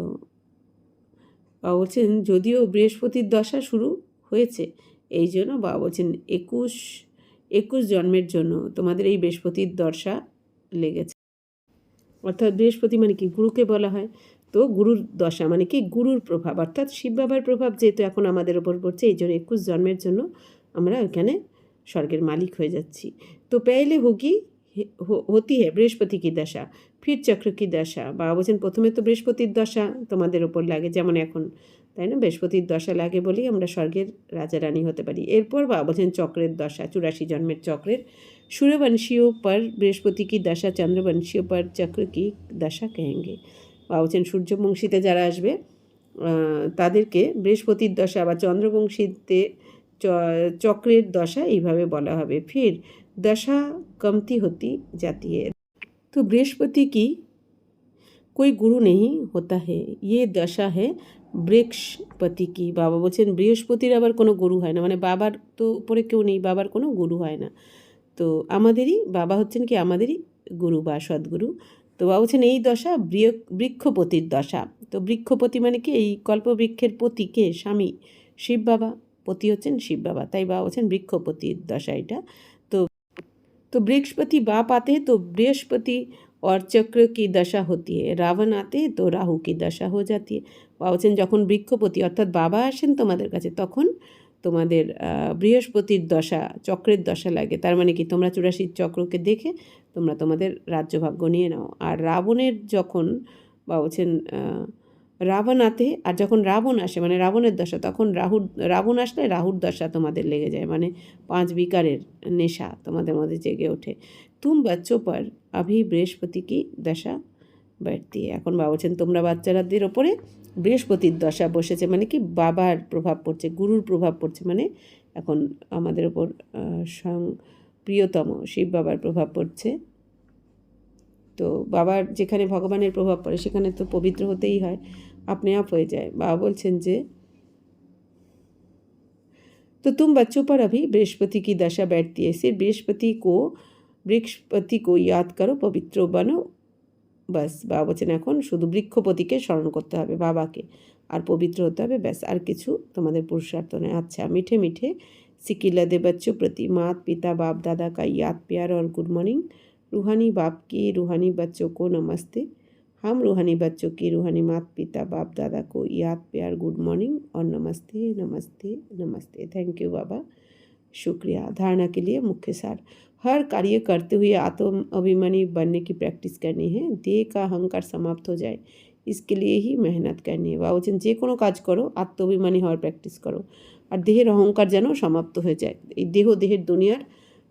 বাবা বলছেন যদিও বৃহস্পতির দশা শুরু হয়েছে, এই জন্য বাবা বলছেন 21 জন্মের জন্য তোমাদের এই বৃহস্পতির দশা লেগেছে। অর্থাৎ বৃহস্পতি মানে কি, গুরুকে বলা হয়। তো গুরুর দশা মানে কি, গুরুর প্রভাব, অর্থাৎ শিব বাবার প্রভাব যেহেতু এখন আমাদের ওপর পড়ছে, এই জন্য 21 জন্মের জন্য আমরা ওইখানে স্বর্গের মালিক হয়ে যাচ্ছি। তো পেলে হতি হ্যাঁ বৃহস্পতি কি দশা, ফির চক্র কি দশা। বাবা বলছেন প্রথমে তো বৃহস্পতির দশা তোমাদের ওপর লাগে, যেমন এখন, তাই না, বৃহস্পতির দশা লাগে বলেই আমরা স্বর্গের রাজা রানী হতে পারি। এরপর বাবা বলছেন চক্রের দশা, 84 জন্মের চক্রের। सूर्यवंशियों पर बृहस्पति की दशा चंद्रवंशियों पर चक्र की दशा कहेंगे। বা বলছেন সূর্যবংশীতে যারা আসবে তাদেরকে বৃহস্পতির দশা বা চন্দ্রবংশীতে চক্রের দশা এইভাবে বলা হবে। ফির दशा कमती होती जाती है। तो बृहस्पति की कोई गुरु नहीं होता है, ये दशा है বৃহস্পতি কি। বাবা বলছেন বৃহস্পতির আবার কোনো গুরু হয় না, মানে বাবার তো উপরে কেউ নেই, বাবার কোনো গুরু হয় না। তো আমাদেরই বাবা হচ্ছেন কি, আমাদেরই গুরু বা সদ্গুরু। তো বাবা বলছেন এই দশা বৃক্ষপতির দশা। তো বৃক্ষপতি মানে কি, এই কল্পবৃক্ষের পতি কে, স্বামী শিব বাবা, পতি হচ্ছেন শিব বাবা, তাই বাবা বলছেন বৃক্ষপতির দশা এটা। तो बृहस्पति बाप आते हैं तो बृहस्पति और चक्र की दशा होती है, रावण आते हैं तो राहु की दशा हो जाती है। বাবা বলছেন যখন বৃক্ষপতি অর্থাৎ বাবা আসেন তোমাদের কাছে, তখন তোমাদের বৃহস্পতির দশা, চক্রের দশা লাগে। তার মানে কি, তোমরা 84 চক্রকে দেখে তোমরা তোমাদের রাজ্যভাগ্য নিয়ে নাও। আর রাবণের যখন বাবা বলছেন রাবণ আতে, আর যখন রাবণ আসে মানে রাবণের দশা, তখন রাবণ আসলে রাহুর দশা তোমাদের লেগে যায়, মানে 5 বিকারের নেশা তোমাদের মধ্যে জেগে ওঠে। তুম বাচ্চো পর আভি বৃহস্পতি কি দশা बैठती है। এখন বাবা বলছেন তোমরা বাচ্চাদের ওপরে বৃহস্পতির দশা বসেছে, মানে কি বাবার প্রভাব পড়ছে, গুরুর প্রভাব পড়ছে, মানে এখন আমাদের ওপর প্রিয়তম শিব বাবার প্রভাব পড়ছে। তো বাবার যেখানে ভগবানের প্রভাব পড়ে সেখানে তো পবিত্র হতেই হয়, আপনি আপ হয়ে যায়। বাবা বলছেন যে तो तुम बच्चों पर अभी बृहस्पति की दशा बैठती है, सिर्फ बृहस्पति को याद करो, पवित्र बनो, ব্যাস। বাবা বলছেন এখন শুধু বৃক্ষপতিকে স্মরণ করতে হবে, বাবাকে, আর পবিত্র হতে হবে, ব্যাস, আর কিছু তোমাদের পুরুষার্থ নেই। আচ্ছা, মিঠে মিঠে सिकिला दे बच्चों प्रति मात पिता बाप दादा का याद प्यार और गुड मॉर्निंग। रूहानी बाप की रूहानी बच्चों को नमस्ते। हम रूहानी बच्चों की रूहानी मात पिता बाप दादा को याद प्यार गुड मॉर्निंग और नमस्ते नमस्ते नमस्ते। थैंक यू बाबा, शुक्रिया। धारणा के लिए मुख्य सार, हर कार्य करते हुए आत्म अभिमानी बनने की प्रैक्टिस करनी है, देह का अहंकार समाप्त हो जाए इसके लिए ही मेहनत करनी है। বাবা বলছেন যে কোনো কাজ করো আত্ম অভিমানী হওয়ার প্র্যাকটিস করো, আর দেহের অহংকার যেন সমাপ্ত হয়ে যায়, এই দেহের দুনিয়ার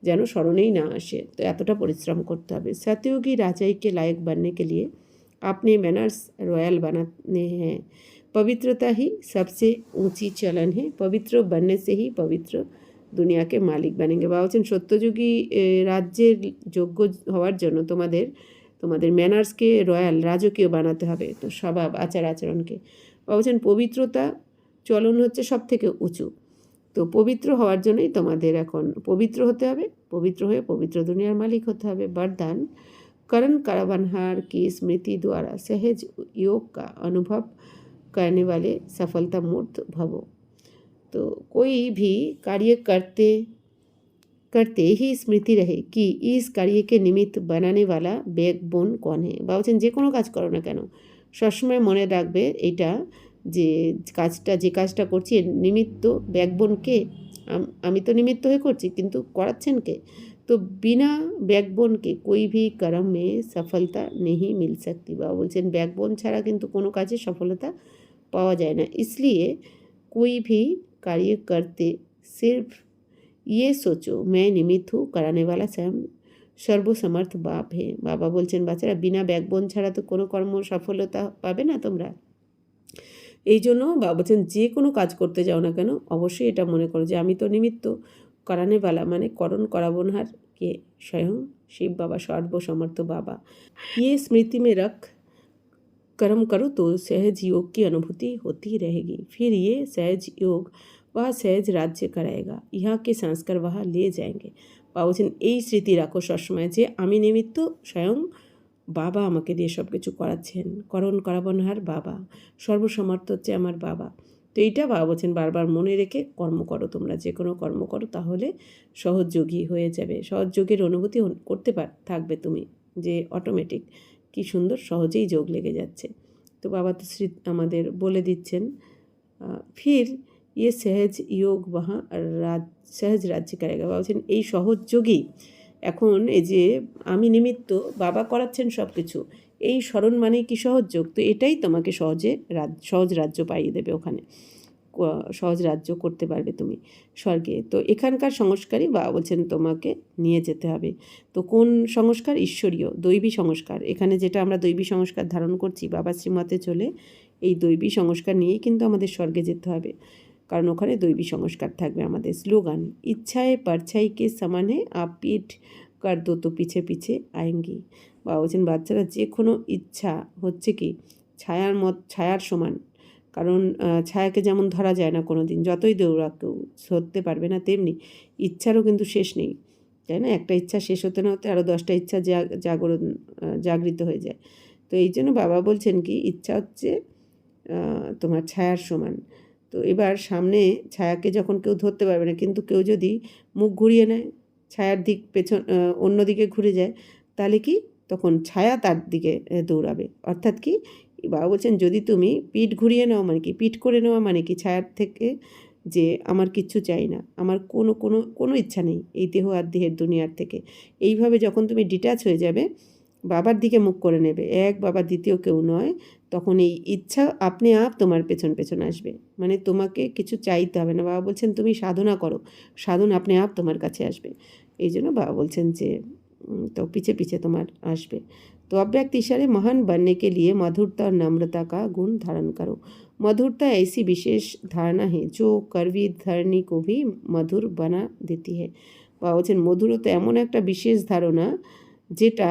যেন স্মরণেই না আসে, তো এতটা পরিশ্রম করতে হবে। सतयुगी राजाई के लायक बनने के लिए अपने मैनर्स रॉयल बनाने हैं, पवित्रता ही सबसे ऊंची चलन है, पवित्र बनने से ही पवित्र দুনিয়াকে মালিক বানেঙ্গে। বাবা বলছেন সত্যযুগী রাজ্যের যোগ্য হওয়ার জন্য তোমাদের ম্যানার্সকে রয়্যাল রাজকীয় বানাতে হবে, তো স্বভাব আচার আচরণকে। বাবা বলছেন পবিত্রতা চলন হচ্ছে সব থেকে উঁচু। তো পবিত্র হওয়ার জন্যই তোমাদের এখন পবিত্র হতে হবে, পবিত্র হয়ে পবিত্র দুনিয়ার মালিক হতে হবে। वरदान करण करावनहार की स्मृति द्वारा सहज योग का अनुभव करने वाले सफलता मूर्त भवो। तो कोई भी कार्य करते करते ही स्मृति रहे कि इस कार्य के निमित्त बनाने वाला बैकबोन कौन है। বলছেন যে কোনো কাজ করো না কেন সবসময় মনে রাখবে এটা যে কাজটা করছি এর নিমিত্ত ব্যাকবোন কে। আমি তো নিমিত্ত হয়ে করছি, কিন্তু করাচ্ছেন কে? তো বিনা ব্যাকবোন के कोई भी कर्म में सफलता नहीं मिल सकती। বাবা বলছেন ব্যাকবোন ছাড়া কিন্তু কোনো কাজে সফলতা पावा जाए ना। इसलिए कोई भी कार्य करते सिर्फ ये सोचो मैं निमित्त हूँ, कराने वाला स्वयं সর্বসমর্থ বাপ হে। বাবা বলছেন বাচ্চারা বিনা ব্যাকবোন ছাড়া তো কোনো কর্ম সফলতা পাবে না তোমরা। এই জন্য বাবা বলছেন যে কোনো কাজ করতে যাও না কেন অবশ্যই এটা মনে করো যে আমি তো নিমিত্ত, करानेवाला মানে করণ করাবনহার কে? স্বয়ং শিব বাবা, সর্বসমর্থ বাবা। ये स्मृति में रख कर्म करो तो सहज योग की अनुभूति होती रहेगी। फिर ये सहज योग वह सहज राज्य कराएगा, यहाँ के संस्कार वहाँ ले जाएंगे। বা বলছেন এই স্মৃতি রাখো সবসময় যে আমি নিমিত্ত, স্বয়ং বাবা আমাকে দিয়ে সব কিছু করাচ্ছেন, করণ করাবনহার বাবা, সর্বসমর্থ হচ্ছে আমার বাবা। তো এইটা বাবা বলছেন বারবার মনে রেখে কর্ম করো, তোমরা যে কোনো কর্ম করো তাহলে সহযোগী হয়ে যাবে, সহযোগের অনুভূতি করতে থাকবে তুমি, যে অটোমেটিক কি সুন্দর সহজেই যোগ লেগে যাচ্ছে। তো বাবা তো আমাদের বলে দিচ্ছেন ফির ইয়ে সহজ যোগ বাহা সহজ রাজ্য করেগা। বাবা বলছেন এই সহজ যোগই এখন এই যে আমি নিমিত্ত, বাবা করাচ্ছেন সব কিছু, এই স্মরণ মানে কি সহজ যোগ। তো এটাই তোমাকে সহজ রাজ্য পাইয়ে দেবে, ওখানে সহজ রাজ্য করতে পারবে তুমি স্বর্গে। তো এখানকার সংস্কারই বাবা বলছেন তোমাকে নিয়ে যেতে হবে। তো কোন সংস্কার? ঈশ্বরীয় দৈবী সংস্কার। এখানে যেটা আমরা দৈবী সংস্কার ধারণ করছি বাবা শ্রীমতে চলে, এই দৈবী সংস্কার নিয়েই কিন্তু আমাদের স্বর্গে যেতে হবে, কারণ ওখানে দৈবী সংস্কার থাকবে। আমাদের স্লোগান ইচ্ছায় পারছাই কে সমানে আপ পিঠ কার দো তো পিছে পিছে আয়েঙ্গি। বাবা বলছেন বাচ্চারা যে কোনো ইচ্ছা হচ্ছে কি ছায়ার সমান, কারণ ছায়াকে যেমন ধরা যায় না কোনো দিন, যতই দৌড়া কেউ ধরতে পারবে না, তেমনি ইচ্ছারও কিন্তু শেষ নেই, তাই না? একটা ইচ্ছা শেষ হতে না হতে আরও 10টা ইচ্ছা জাগৃত হয়ে যায়। তো এই জন্য বাবা বলছেন কি ইচ্ছা হচ্ছে তোমার ছায়ার সমান। তো এবার সামনে ছায়াকে যখন কেউ ধরতে পারবে না, কিন্তু কেউ যদি মুখ ঘুরিয়ে নেয়, ছায়ার দিক অন্য দিকে ঘুরে যায়, তাহলে কি তখন ছায়া তার দিকে দৌড়াবে। অর্থাৎ কি বাবা বলছেন যদি তুমি পিঠ ঘুরিয়ে নাও মানে কি, পিঠ করে নেওয়া মানে কি ছায়ার থেকে, যে আমার কিচ্ছু চাই না, আমার কোনো ইচ্ছা নেই এই দেহ আর দেহের দুনিয়ার থেকে, এইভাবে যখন তুমি ডিট্যাচ হয়ে যাবে, বাবার দিকে মুখ করে নেবে, এক বাবা দ্বিতীয় কেউ নয়, তখন এই ইচ্ছা আপনি আপ তোমার পেছন পেছন আসবে, মানে তোমাকে কিছু চাইতে হবে না। বাবা বলছেন তুমি সাধনা করো, সাধন আপনি আপ তোমার কাছে আসবে। এই জন্য বাবা বলছেন যে तो पीछे पीछे तुम्हार आसबे। तो अव्यक्त इशारे महान बनने के लिए मधुरता और नम्रता का गुण धारण करो। मधुरता ऐसी विशेष धारणा है जो कड़वी धरनी को भी मधुर बना देती है। বাবা বলছেন মধুরতা এমন একটা বিশেষ ধারণা যেটা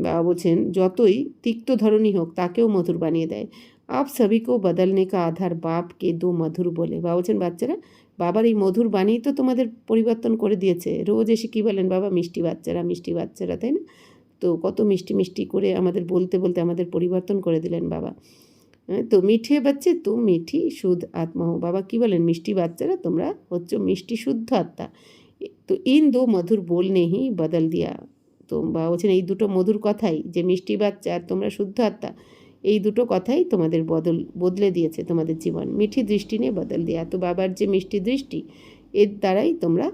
বাবা বলছেন যতই তিক্ত ধরনই হোক তাকেও মধুর বানিয়ে দেয়। आप सभी को बदलने का आधार बाप के दो मधुर बोले। বাবা বলছেন বাচ্চারা বাবার এই মধুর বাণী তো তোমাদের পরিবর্তন করে দিয়েছে। রোজ এসে কী বলেন বাবা মিষ্টি বাচ্চারা, তাই না? তো কত মিষ্টি মিষ্টি করে আমাদের বলতে বলতে আমাদের পরিবর্তন করে দিলেন বাবা। তো মিঠে বাচ্চে তুম মিঠি শুদ্ধ আত্মা হো। বাবা কী বলেন মিষ্টি বাচ্চারা তোমরা হচ্ছে মিষ্টি শুদ্ধ আত্মা। তো ইন দো মধুর बोलने ही बदल दिया। তো বাবা বলছেন এই দুটো মধুর কথাই, যে মিষ্টি বাচ্চা আর তোমরা শুদ্ধ আত্মা, এই দুটো কথাই তোমাদের বদলে দিয়েছে তোমাদের জীবন। মিঠি দৃষ্টি নিয়ে বদল দেয়া। তো বাবার যে মিষ্টি দৃষ্টি এর দ্বারাই তোমরা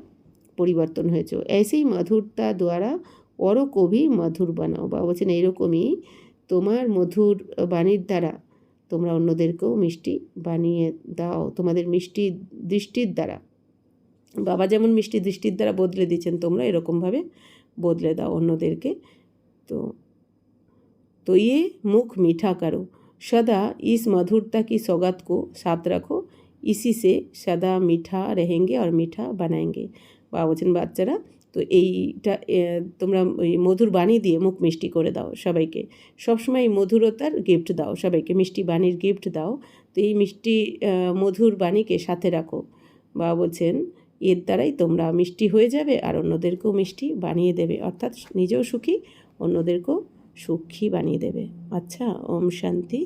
পরিবর্তন হয়েছো। ऐसी मधुरता द्वारा औरों को भी मधुर बनाओ। বাবা বলছেন এইরকমই তোমার মধুর বাণীর দ্বারা তোমরা অন্যদেরকেও মিষ্টি বানিয়ে দাও, তোমাদের মিষ্টি দৃষ্টির দ্বারা। বাবা যেমন মিষ্টি দৃষ্টির দ্বারা বদলে দিচ্ছেন, তোমরা এরকমভাবে বদলে দাও অন্যদেরকে। तो ये मुख मीठा करो, सदा इस मधुरता की सौगात को साथ रखो, इसी से सदा मीठा रहेंगे और मीठा बनाएंगे। বাবা বলছেন বাচ্চারা তো এইটা তোমরা ওই মধুর বাণী দিয়ে মুখ মিষ্টি করে দাও সবাইকে, সবসময় এই মধুরতার গিফট দাও সবাইকে, মিষ্টি বাণীর গিফট দাও। তো এই মিষ্টি মধুর বাণীকে সাথে রাখো। বাবা বলছেন এর দ্বারাই তোমরা মিষ্টি হয়ে যাবে আর অন্যদেরকেও মিষ্টি বানিয়ে দেবে, অর্থাৎ নিজেও সুখী অন্যদেরকেও সুখী বানিয়ে দেবে। আচ্ছা, ওম শান্তি।